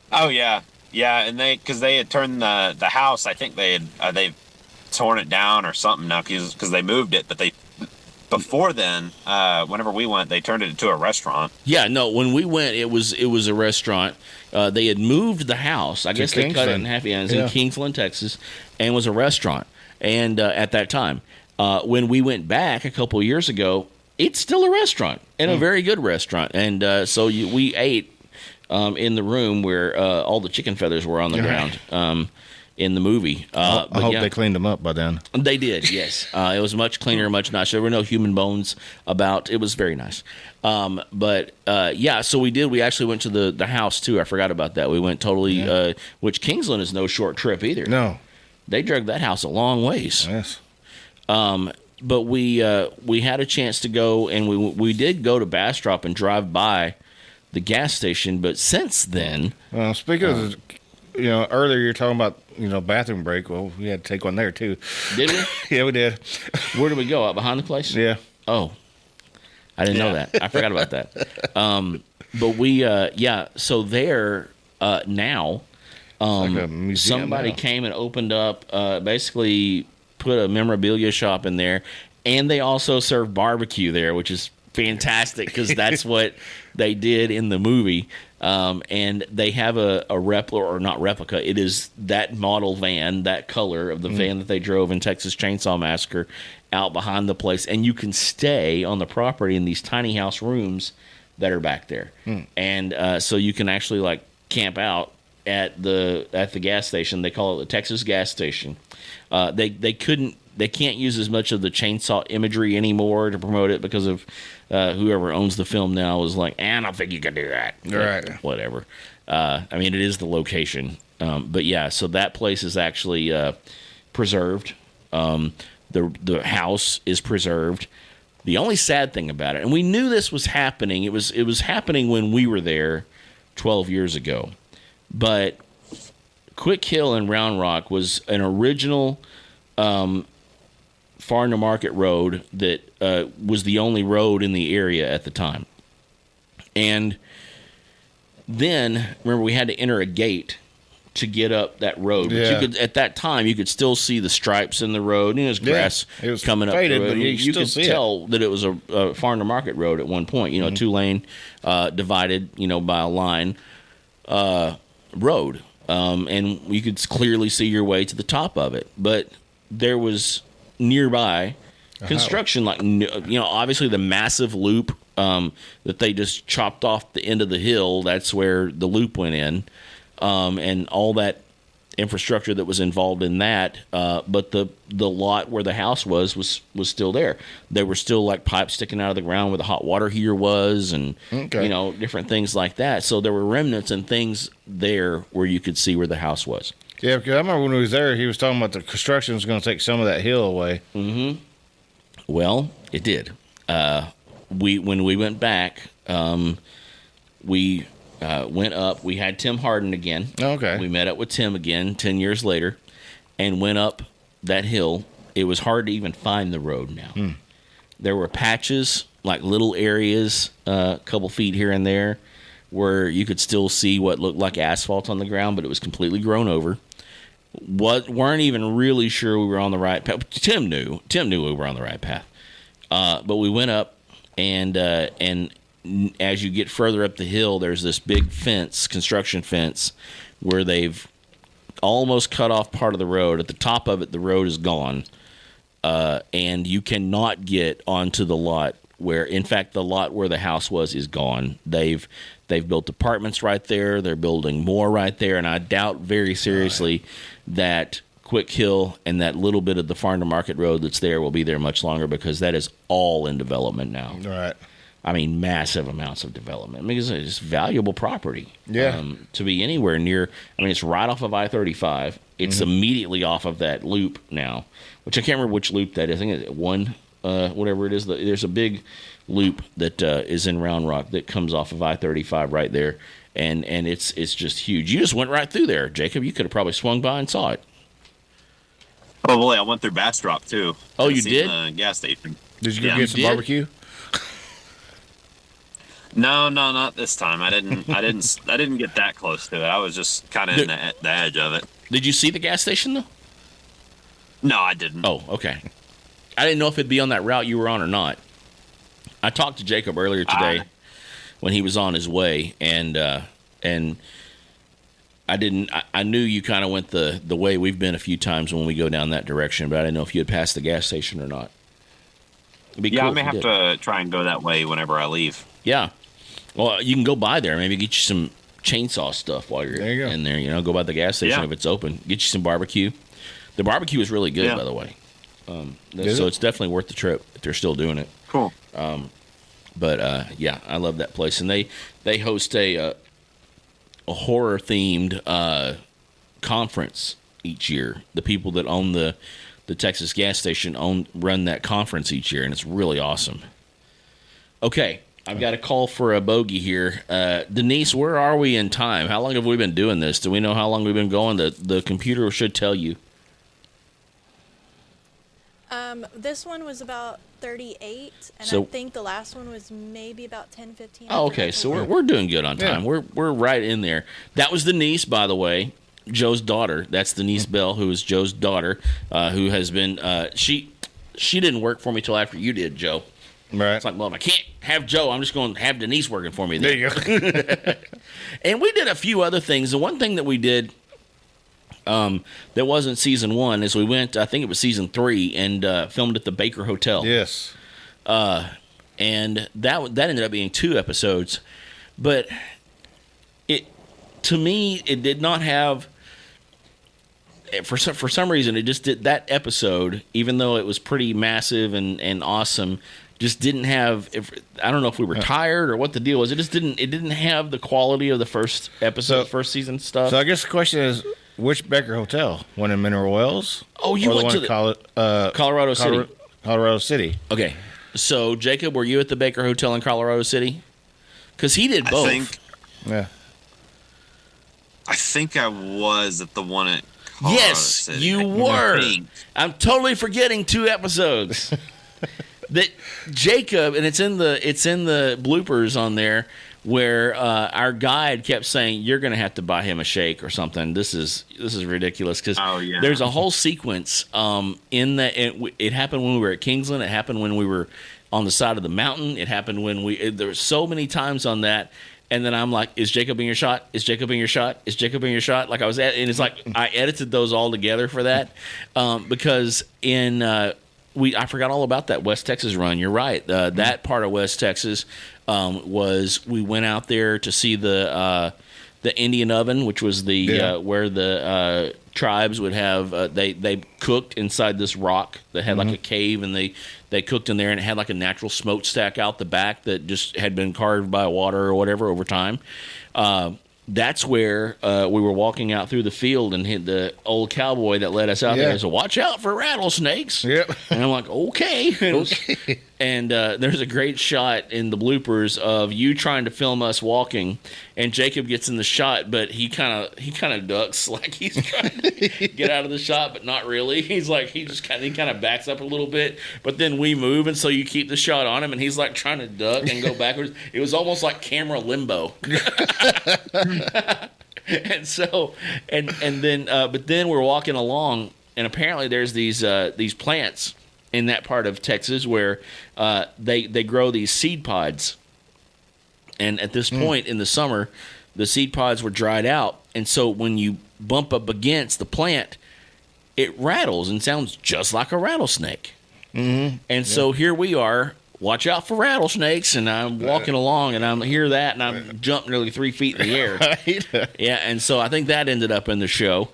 Oh yeah, and because they had turned the house. I think they've torn it down or something now because they moved it. But before then, whenever we went, they turned it into a restaurant. Yeah, no, when we went, it was a restaurant. They had moved the house. I guess they cut it in half. Yeah, it was in Kingsland, Texas, and was a restaurant. And at that time, when we went back a couple of years ago, it's still a restaurant and a very good restaurant. And so we ate in the room where all the chicken feathers were on the ground. In the movie. I hope they cleaned them up by then. They did, yes. It was much cleaner, much nicer. There were no human bones about. It was very nice. So we did. We actually went to the house, too. I forgot about that. We went totally, which Kingsland is no short trip either. No. They drug that house a long ways. Yes. But we had a chance to go, and we did go to Bastrop and drive by the gas station. But since then, Well, speaking of, earlier you're talking about, bathroom break. Well, we had to take one there too. did we? Yeah, we did. Where did we go? Out behind the place? Yeah. Oh, I didn't know that. I forgot about that. But we, so there now, Like a museum somebody now. came and opened up, basically put a memorabilia shop in there, and they also serve barbecue there, which is fantastic because that's what they did in the movie. And they have a replica, or not replica, it is that model van, that color of the van that they drove in Texas Chainsaw Massacre, out behind the place. And you can stay on the property in these tiny house rooms that are back there. And so you can actually like camp out at the gas station. They call it the Texas gas station. They can't use as much of the chainsaw imagery anymore to promote it because of whoever owns the film now was like, I don't think you can do that. Right. Whatever. I mean, it is the location. But yeah, so that place is actually preserved. The house is preserved. The only sad thing about it, and we knew this was happening, it was happening when we were there 12 years ago. But Quick Hill in Round Rock was an original farm to market road that was the only road in the area at the time. And then, remember, we had to enter a gate to get up that road. But Yeah. you could, at that time, you could still see the stripes in the road. And it was grass it was coming faded, up the road. but you You still could see it. tell that it was a farm to market road at one point. A 2-lane divided, by a line road. And you could clearly see your way to the top of it. But there was nearby construction, like, obviously the massive loop that they just chopped off the end of the hill. That's where the loop went in. And all that infrastructure that was involved in that, but the lot where the house was still there. There were still like pipes sticking out of the ground where the hot water heater was, and different things like that. So there were remnants and things there where you could see where the house was. Yeah, because I remember when we was there, he was talking about the construction was going to take some of that hill away. Mm-hmm. Well, it did. When we went back, we went up. We had Tim Harden again. Okay. We met up with Tim again 10 years later and went up that hill. It was hard to even find the road now. There were patches, like little areas, a couple feet here and there, where you could still see what looked like asphalt on the ground, but it was completely grown over. Weren't even really sure we were on the right path. Tim knew we were on the right path. But we went up, and as you get further up the hill, there's this big fence, construction fence, where they've almost cut off part of the road. At the top of it, the road is gone, and you cannot get onto the lot where, in fact, the lot where the house was is gone. They've built apartments right there. They're building more right there, and I doubt very seriously that Quick Hill and that little bit of the farm to market road that's there will be there much longer, because that is all in development now. Right. I mean, massive amounts of development. I mean, it's valuable property. Yeah. To be anywhere near, I mean, it's right off of I-35. It's immediately off of that loop now, which I can't remember which loop that is. I think it's whatever it is. There's a big loop that is in Round Rock that comes off of I-35 right there, and it's just huge. You just went right through there, Jacob. You could have probably swung by and saw it. Oh, boy, I went through Bastrop, too. Oh, you Seen did? the gas station. Did you go Yeah. get some You did? barbecue? No, not this time. I didn't get that close to it. I was just kind of in the edge of it. Did you see the gas station, though? No, I didn't. Oh, okay. I didn't know if it'd be on that route you were on or not. I talked to Jacob earlier today when he was on his way, and I didn't. I knew you kind of went the way we've been a few times when we go down that direction, but I didn't know if you had passed the gas station or not. It'd be Yeah, cool I may if you have did. to try and go that way whenever I leave. Yeah. Well, you can go by there. Maybe get you some chainsaw stuff while you're There you go. in there. Go by the gas station Yeah. if it's open. Get you some barbecue. The barbecue is really good, Yeah. by the way. Is So it? it's definitely worth the trip if they're still doing it. Cool. But yeah, I love that place, and they host a horror themed conference each year. The people that own the Texas gas station run that conference each year, and it's really awesome. Okay, I've got a call for a bogey here. Denise, where are we in time? How long have we been doing this? Do we know how long we've been going? The computer should tell you. This one was about 38, and So- I think the last one was maybe about 10, 15. Oh, okay, so we're doing good on time. Yeah. We're right in there. That was Denise, by the way, Joe's daughter. That's Denise Bell, who is Joe's daughter, who has been she didn't work for me till after you did, Joe. Right. It's like, well, if I can't have Joe, I'm just going to have Denise working for me then. There you go. And we did a few other things. The one thing that we did that wasn't season 1 is we went, I think it was season 3, and filmed at the Baker Hotel. Yes. And that ended up being 2 episodes. But to me, it did not have, for some reason, it just did, that episode, even though it was pretty massive and awesome, just didn't have, I don't know if we were tired or what the deal was. It didn't have the quality of the first episode, first season stuff. So I guess the question is, which Baker Hotel? One in Mineral Wells? Oh, you or went the to one in Colorado City. Colorado City. Okay. So, Jacob, were you at the Baker Hotel in Colorado City? Because he did both. Yeah. I think I was at the one at Colorado Yes, City. you were. I'm totally forgetting 2 episodes. That Jacob, and it's in the bloopers on there, where our guide kept saying, "You're going to have to buy him a shake or something." This is ridiculous because there's a whole sequence in that. It happened when we were at Kingsland. It happened when we were on the side of the mountain. It happened when there were so many times on that. And then I'm like, "Is Jacob in your shot? Is Jacob in your shot? Is Jacob in your shot?" Like I was at, and it's like I edited those all together for that because in. I forgot all about that West Texas run. You're right. That part of West Texas was we went out there to see the Indian oven, which was the where the tribes would have they cooked inside this rock that had like a cave, and they cooked in there, and it had like a natural smokestack out the back that just had been carved by water or whatever over time. That's where we were walking out through the field, and hit the old cowboy that led us out there. He said, "Watch out for rattlesnakes." Yep. And I'm like, okay. And there's a great shot in the bloopers of you trying to film us walking, and Jacob gets in the shot, but he kind of ducks, like he's trying to get out of the shot, but not really. He's like he kind of backs up a little bit, but then we move, and so you keep the shot on him, and he's like trying to duck and go backwards. It was almost like camera limbo. And so but then we're walking along, and apparently there's these plants in that part of Texas where they grow these seed pods. And at this point in the summer, the seed pods were dried out, and so when you bump up against the plant, it rattles and sounds just like a rattlesnake. Mm-hmm. And so here we are. Watch out for rattlesnakes, and I'm walking along, and I hear that, and I'm jumped nearly 3 feet in the air. Right. Yeah, and so I think that ended up in the show.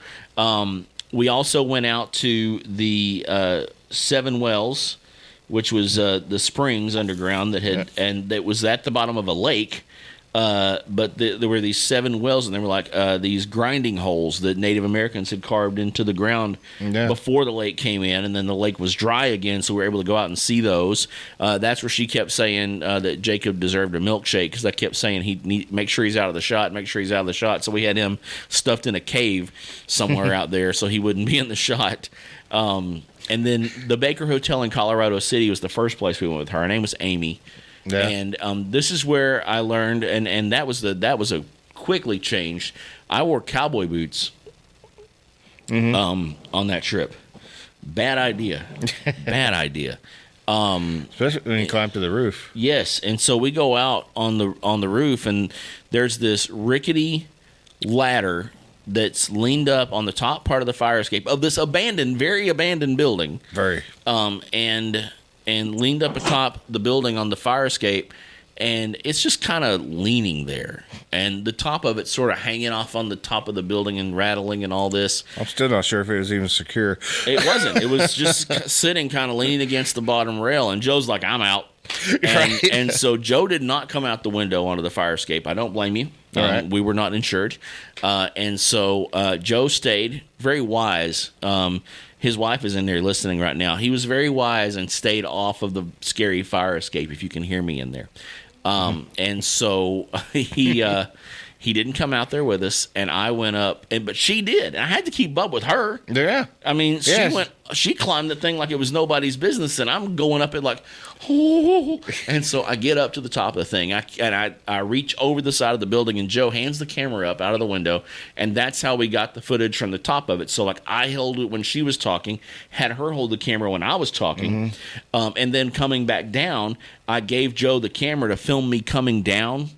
We also went out to the 7 Wells, which was the springs underground and it was at the bottom of a lake. But there were these 7 wells, and they were like these grinding holes that Native Americans had carved into the ground before the lake came in, and then the lake was dry again, so we were able to go out and see those. That's where she kept saying that Jacob deserved a milkshake, because I kept saying make sure he's out of the shot, make sure he's out of the shot. So we had him stuffed in a cave somewhere out there so he wouldn't be in the shot. And then the Baker Hotel in Colorado City was the first place we went with her. Her name was Amy. Yeah. And this is where I learned, and that was a quickly changed. I wore cowboy boots on that trip. Bad idea. Bad idea. Especially when you climb to the roof. Yes, and so we go out on the roof, and there's this rickety ladder that's leaned up on the top part of the fire escape of this very abandoned building. Very. And leaned up atop the building on the fire escape, and it's just kind of leaning there. And the top of it sort of hanging off on the top of the building and rattling and all this. I'm still not sure if it was even secure. It wasn't. It was just sitting kind of leaning against the bottom rail, and Joe's like, "I'm out." And so Joe did not come out the window onto the fire escape. I don't blame you. We were not insured. And so Joe stayed, very wise. His wife is in there listening right now. He was very wise and stayed off of the scary fire escape, if you can hear me in there. And so he didn't come out there with us, and I went up, but she did. And I had to keep up with her. Yeah. I mean, she climbed the thing like it was nobody's business, and I'm going up it like, oh. And so I get up to the top of the thing, I reach over the side of the building, and Joe hands the camera up out of the window, and that's how we got the footage from the top of it. So like I held it when she was talking, had her hold the camera when I was talking, and then coming back down, I gave Joe the camera to film me coming down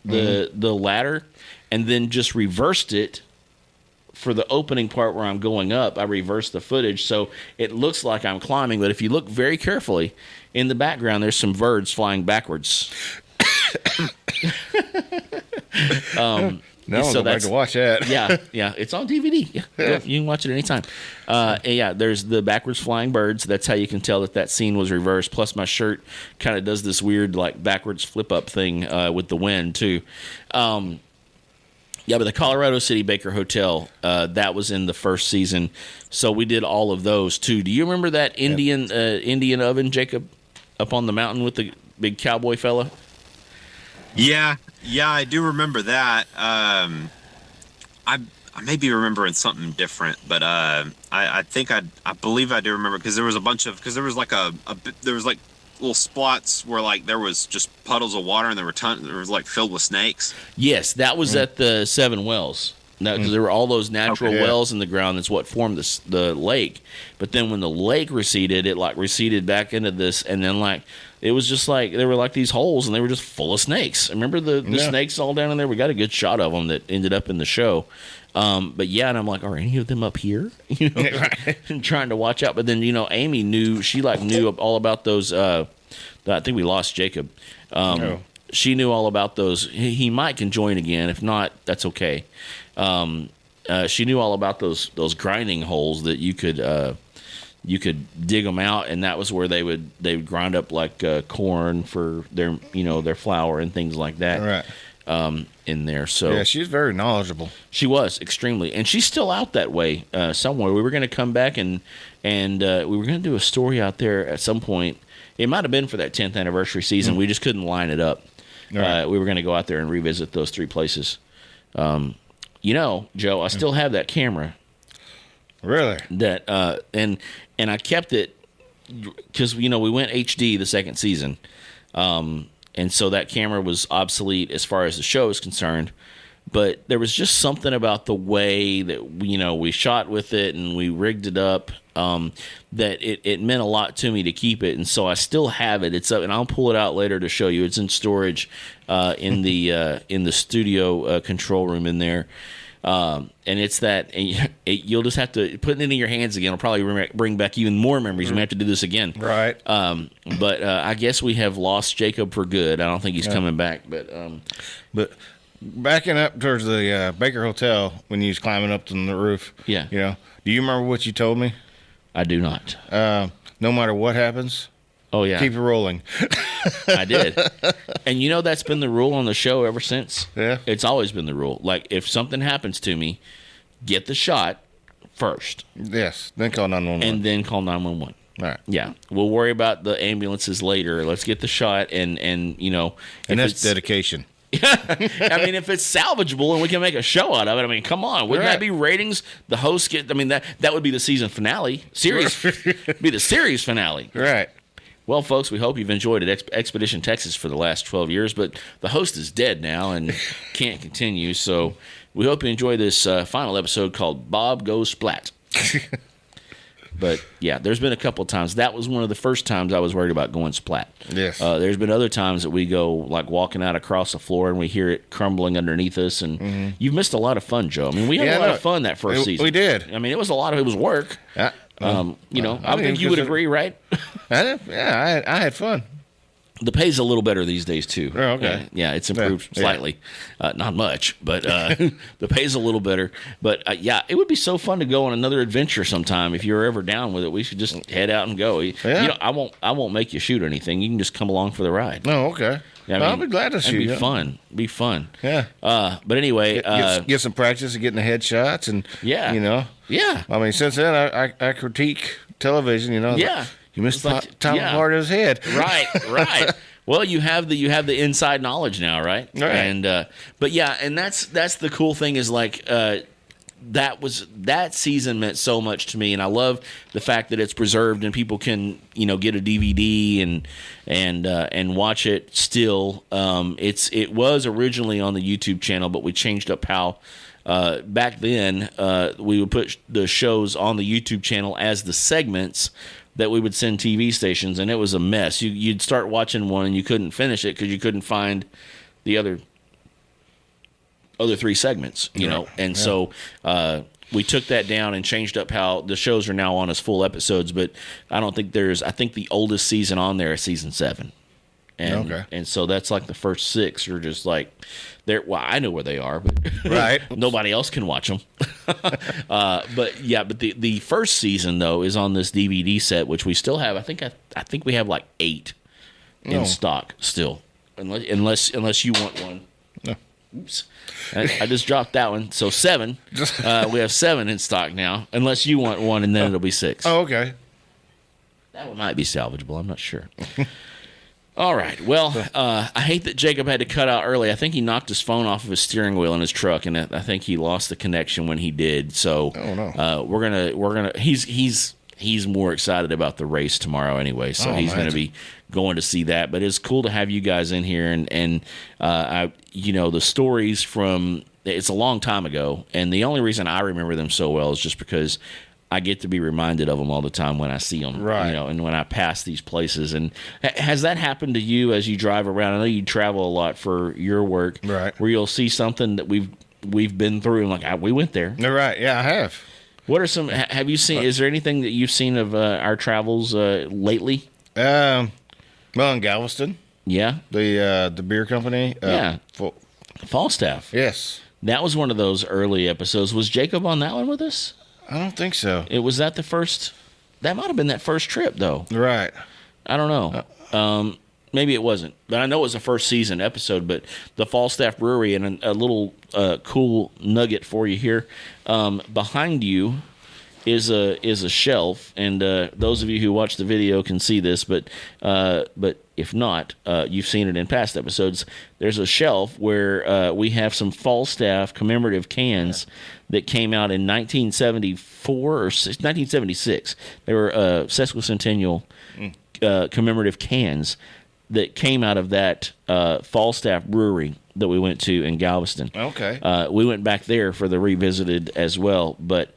the ladder, and then just reversed it for the opening part where I'm going up. I reversed the footage so it looks like I'm climbing, but if you look very carefully in the background, there's some birds flying backwards. No, so that's to watch that. yeah, it's on DVD. Yeah, you can watch it anytime. There's the backwards flying birds. That's how you can tell that scene was reversed. Plus, my shirt kind of does this weird like backwards flip up thing with the wind too. But the Colorado City Baker Hotel, that was in the first season, so we did all of those too. Do you remember that Indian oven, Jacob, up on the mountain with the big cowboy fella? Yeah, I do remember that. I may be remembering something different, but I believe I do remember, because there was there was like little spots where like there was just puddles of water, and there was like filled with snakes. Yes, that was at the Seven Wells. Because there were all those natural wells in the ground. That's what formed the lake. But then when the lake receded, it like receded back into this, and then like it was just like there were like these holes, and they were just full of snakes. Remember the snakes all down in there? We got a good shot of them that ended up in the show. But yeah, and I'm like, are any of them up here? And trying to watch out. But then Amy knew all about those. I think we lost Jacob. She knew all about those. He might can join again. If not, that's okay. She knew all about those grinding holes that you could dig them out, and that was where they would grind up like corn for their flour and things like that. Right. In there. So yeah, she's very knowledgeable. She was extremely, and she's still out that way somewhere. We were going to come back and we were going to do a story out there at some point. It might have been for that 10th anniversary season. We just couldn't line it up. Right. We were going to go out there and revisit those three places. Joe, I still have that camera. Really? That and I kept it because we went HD the second season. And so that camera was obsolete as far as the show is concerned. But there was just something about the way that we shot with it and we rigged it up that it meant a lot to me to keep it. And so I still have it. It's up, and I'll pull it out later to show you. It's in storage in the studio control room in there. And it's that you'll just have to put it in your hands again. It'll probably bring back even more memories. We may have to do this again. Right. But I guess we have lost Jacob for good. I don't think he's coming back. But backing up towards the Baker Hotel when you was climbing up on the roof. Yeah. Do you remember what you told me? I do not. No matter what happens. Oh yeah. Keep it rolling. I did. And that's been the rule on the show ever since. Yeah. It's always been the rule. Like if something happens to me, get the shot first. Yes. Then call 911. And then call 911. All right. Yeah. We'll worry about the ambulances later. Let's get the shot and that's dedication. I mean, if it's salvageable and we can make a show out of it, I mean, come on. Wouldn't that be ratings? The host that would be the season finale. Be the series finale. Right. Well, folks, we hope you've enjoyed it. Expedition Texas for the last 12 years, but the host is dead now and can't continue. So we hope you enjoy this final episode called Bob Goes Splat. But, yeah, there's been a couple of times. That was one of the first times I was worried about going splat. Yes. There's been other times that we go, like, walking out across the floor and we hear it crumbling underneath us. And you've missed a lot of fun, Joe. I mean, we had a lot of fun that first season. We did. I mean, it was work. Yeah. I think you would agree, right? I had fun. The pay's a little better these days, too. Oh, okay. Yeah, it's improved slightly. Not much, but the pay's a little better. But, it would be so fun to go on another adventure sometime. If you're ever down with it, we should just head out and go. Yeah. I won't make you shoot anything. You can just come along for the ride. Oh, okay. I'll be glad to see you. you. Be fun. Yeah. But anyway, get some practice of getting the headshots, and yeah, Yeah. I mean, since then I critique television. Yeah. You missed the top part of his head. Right. Well, you have the inside knowledge now, right? Right. And but yeah, and that's the cool thing is like that season meant so much to me, and I love the fact that it's preserved and people can get a DVD and watch it still. It was originally on the YouTube channel, but we changed up how. Back then, we would put the shows on the YouTube channel as the segments that we would send TV stations, and it was a mess. You'd start watching one and you couldn't finish it because you couldn't find the other three segments, And so we took that down and changed up how the shows are now on as full episodes. But I think the oldest season on there is season 7. And so that's like the first 6 are just like I know where they are, but right. Nobody else can watch them. But the first season though is on this DVD set, which we still have. I think we have like 8 in stock still, unless you want one. No. Oops, I just dropped that one. So 7. We have 7 in stock now, unless you want one, and then it'll be 6. Oh, okay. That one might be salvageable. I'm not sure. All right. Well, I hate that Jacob had to cut out early. I think he knocked his phone off of his steering wheel in his truck, and I think he lost the connection when he did. So, we're gonna. He's more excited about the race tomorrow anyway. So he's going to be going to see that. But it's cool to have you guys in here, and the stories from it's a long time ago, and the only reason I remember them so well is just because I get to be reminded of them all the time when I see them, right? And when I pass these places. And has that happened to you as you drive around? I know you travel a lot for your work, right? Where you'll see something that we've been through, and like we went there. Right? Yeah, I have. What are some? Have you seen? Is there anything that you've seen of our travels lately? Well, in Galveston, yeah, the beer company, Falstaff. Yes, that was one of those early episodes. Was Jacob on that one with us? I don't think so. Was that the first? That might have been that first trip, though. Right. I don't know. Maybe it wasn't, but I know it was the first season episode. But the Falstaff Brewery, and a little cool nugget for you here. Behind you is a shelf, and those of you who watch the video can see this, but if not, you've seen it in past episodes. There's a shelf where we have some Falstaff commemorative cans that came out in 1974 or 1976. They were sesquicentennial commemorative cans that came out of that Falstaff Brewery that we went to in Galveston. Okay. We went back there for the revisited as well, but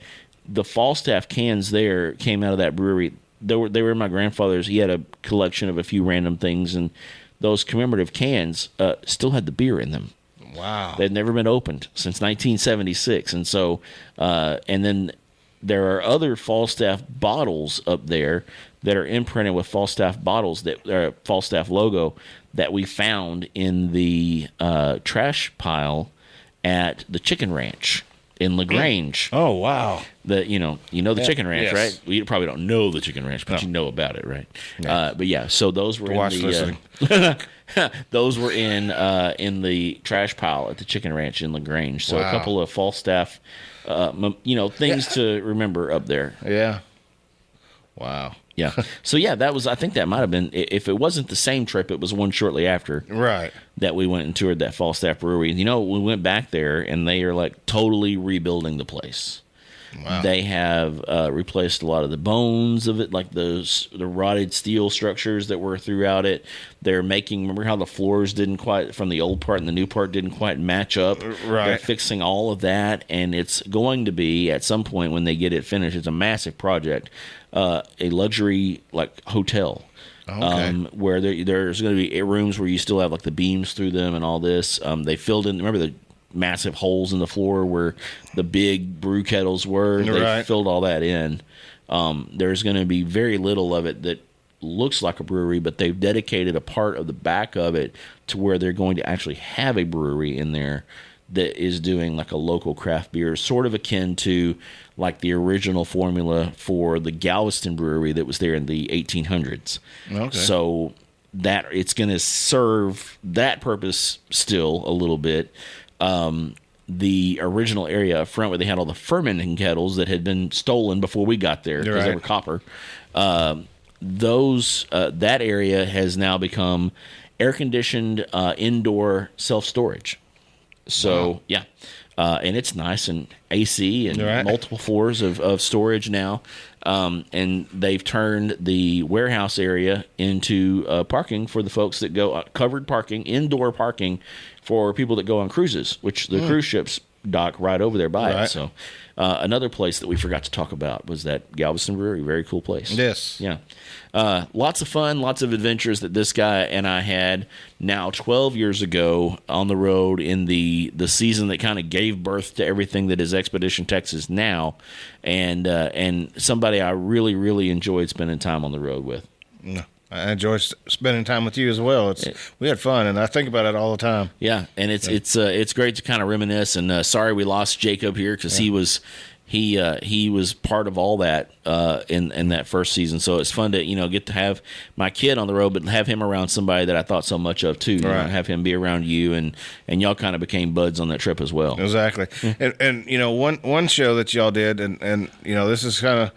the Falstaff cans there came out of that brewery. They were my grandfather's. He had a collection of a few random things, and those commemorative cans still had the beer in them. Wow. They'd never been opened since 1976. And so, and then there are other Falstaff bottles up there that are imprinted with Falstaff bottles that are Falstaff logo that we found in the trash pile at the Chicken Ranch in LaGrange. Oh, wow. The the Chicken Ranch, yes. right? Well, you probably don't know the Chicken Ranch, but you know about it, right? Yeah. But yeah, so those were listening. those were in the trash pile at the Chicken Ranch in LaGrange. So wow. A couple of Falstaff, things to remember up there. Yeah. Wow. Yeah. So yeah, I think that might have been, if it wasn't the same trip, it was one shortly after. Right. That we went and toured that Falstaff Brewery. We went back there and they are like totally rebuilding the place. Wow. They have replaced a lot of the bones of it, like the rotted steel structures that were throughout it. They're remember how the floors didn't quite, from the old part and the new part, didn't quite match up? Right. They're fixing all of that, and it's going to be, at some point when they get it finished, it's a massive project, a luxury like hotel. Okay. Where there's going to be rooms where you still have like the beams through them and all this. They filled in, remember the massive holes in the floor where the big brew kettles were? They right. filled all that in. There's going to be very little of it that looks like a brewery, but they've dedicated a part of the back of it to where they're going to actually have a brewery in there that is doing like a local craft beer, sort of akin to like the original formula for the Galveston brewery that was there in the 1800s. Okay. So that it's going to serve that purpose still a little bit. The original area up front where they had all the fermenting kettles that had been stolen before we got there because they were copper. That area has now become air-conditioned indoor self-storage. So, yeah. And it's nice and AC and multiple floors of storage now. And they've turned the warehouse area into parking for the folks that go covered parking, indoor parking for people that go on cruises, which the cruise ships dock right over there by it. So another place that we forgot to talk about was that Galveston Brewery. Very cool place. Yes. Yeah. Lots of fun, lots of adventures that this guy and I had now 12 years ago on the road in the season that kind of gave birth to everything that is Expedition Texas now, and somebody I really, really enjoyed spending time on the road with. I enjoy spending time with you as well. We had fun, and I think about it all the time. Yeah, and it's great to kind of reminisce. And sorry we lost Jacob here because he was part of all that in that first season. So it's fun to get to have my kid on the road, but have him around somebody that I thought so much of too. Have him be around you, and y'all kind of became buds on that trip as well. Exactly. And one show that y'all did, and this is kind of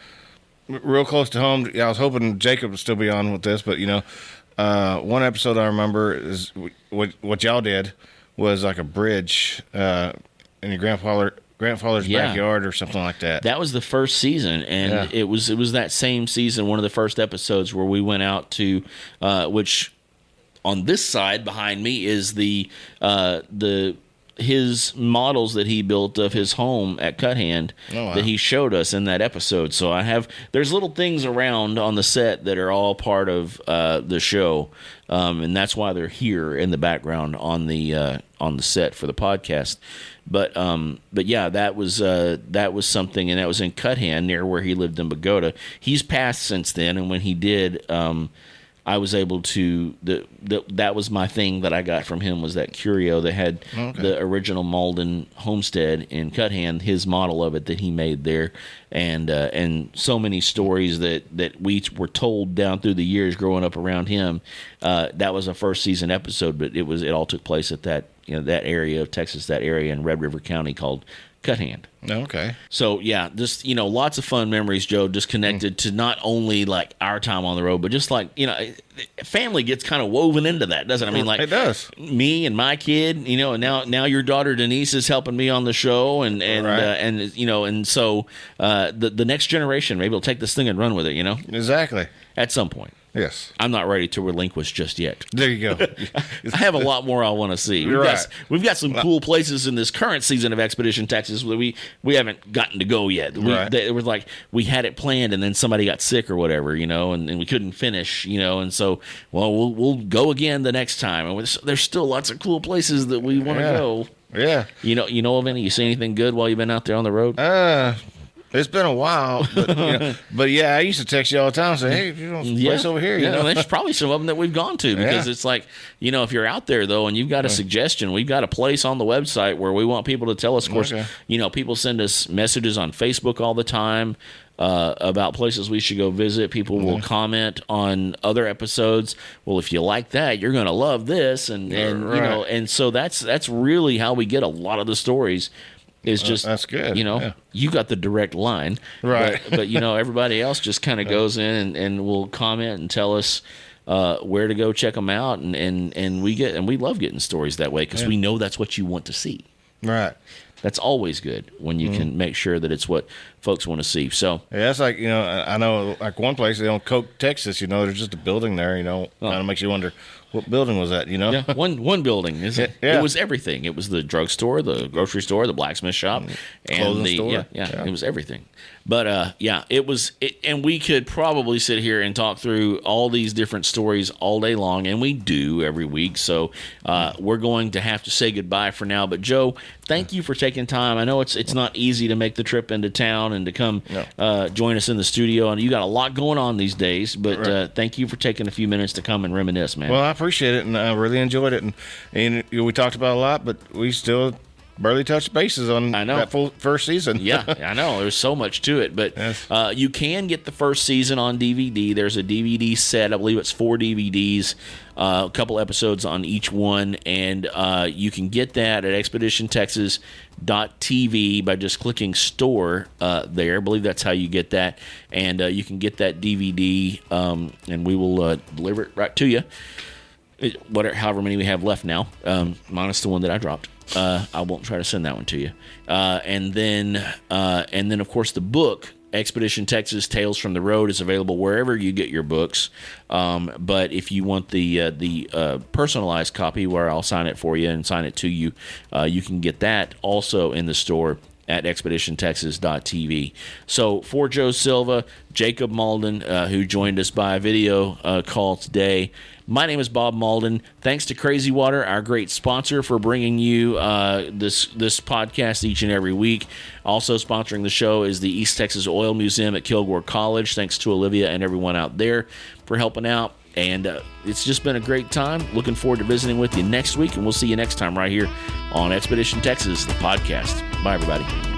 real close to home. I was hoping Jacob would still be on with this, but one episode I remember is what y'all did was like a bridge in your grandfather's backyard or something like that. That was the first season, and it was that same season, one of the first episodes where we went out to which on this side behind me is his models that he built of his home at Cuthand that he showed us in that episode. So there's little things around on the set that are all part of the show, and that's why they're here in the background on the set for the podcast. But yeah, that was something, and that was in Cuthand near where he lived in Bogota. He's passed since then, and when he did, I was able to that was my thing that I got from him was that curio that had the original Mauldin homestead in Cuthand, his model of it that he made there, and so many stories that we were told down through the years growing up around him. That was a first season episode, but it all took place at that that area of Texas, that area in Red River County called Cuthand. Okay. So yeah, just lots of fun memories, Joe, just connected to not only like our time on the road, but just like family gets kind of woven into that, doesn't it? I mean, like it does. Me and my kid, and now your daughter Denise is helping me on the show, and so the next generation maybe will take this thing and run with it, Exactly. At some point. Yes. I'm not ready to relinquish just yet. There you go. I have a lot more I want to see. We've got some cool places in this current season of Expedition Texas that we haven't gotten to go yet. It was like we had it planned and then somebody got sick or whatever, and we couldn't finish, and so we'll go again the next time. And there's still lots of cool places that we want to go. Yeah. You know of any? You see anything good while you've been out there on the road? It's been a while, but yeah, I used to text you all the time and say, hey, if you don't place over here, there's probably some of them that we've gone to because it's like, if you're out there though and you've got a suggestion, we've got a place on the website where we want people to tell us. Of course, people send us messages on Facebook all the time about places we should go visit. People will comment on other episodes. Well, if you like that, you're going to love this, and and so that's really how we get a lot of the stories. Is just that's good. You got the direct line, right? But everybody else just kind of goes in and will comment and tell us where to go check them out, and we love getting stories that way because we know that's what you want to see. Right. That's always good when you can make sure that it's what folks want to see. So that's like I know like one place Coke, Texas. There's just a building there. Kind of makes you wonder. What building was that, Yeah, one building. It was everything. It was the drugstore, the grocery store, the blacksmith shop, and the store. Yeah, it was everything. But it was. And we could probably sit here and talk through all these different stories all day long, and we do every week. So we're going to have to say goodbye for now. But Joe, thank you for taking time. I know it's not easy to make the trip into town and to come join us in the studio. And you got a lot going on these days. But thank you for taking a few minutes to come and reminisce, man. Well, I appreciate it, and I really enjoyed it. And we talked about a lot, but we still barely touched bases on I know. that full first season. Yeah, I know. There's so much to it. But Yes. you can get the first season on DVD. There's a DVD set. I believe it's 4 DVDs, a couple episodes on each one. And you can get that at expeditiontexas.tv by just clicking store there. I believe that's how you get that. And you can get that DVD, and we will deliver it right to you. However many we have left now, minus the one that I dropped. I won't try to send that one to you. And then of course the book Expedition Texas Tales from the Road is available wherever you get your books. But if you want the personalized copy where I'll sign it for you and sign it to you, you can get that also in the store at expeditiontexas.tv. So for Joe Silva, Jacob Mauldin, who joined us by video call today, my name is Bob Mauldin. Thanks to Crazy Water, our great sponsor, for bringing you this podcast each and every week. Also sponsoring the show is the East Texas Oil Museum at Kilgore College. Thanks to Olivia and everyone out there for helping out. And it's just been a great time. Looking forward to visiting with you next week, and we'll see you next time right here on Expedition Texas, the podcast. Bye, everybody.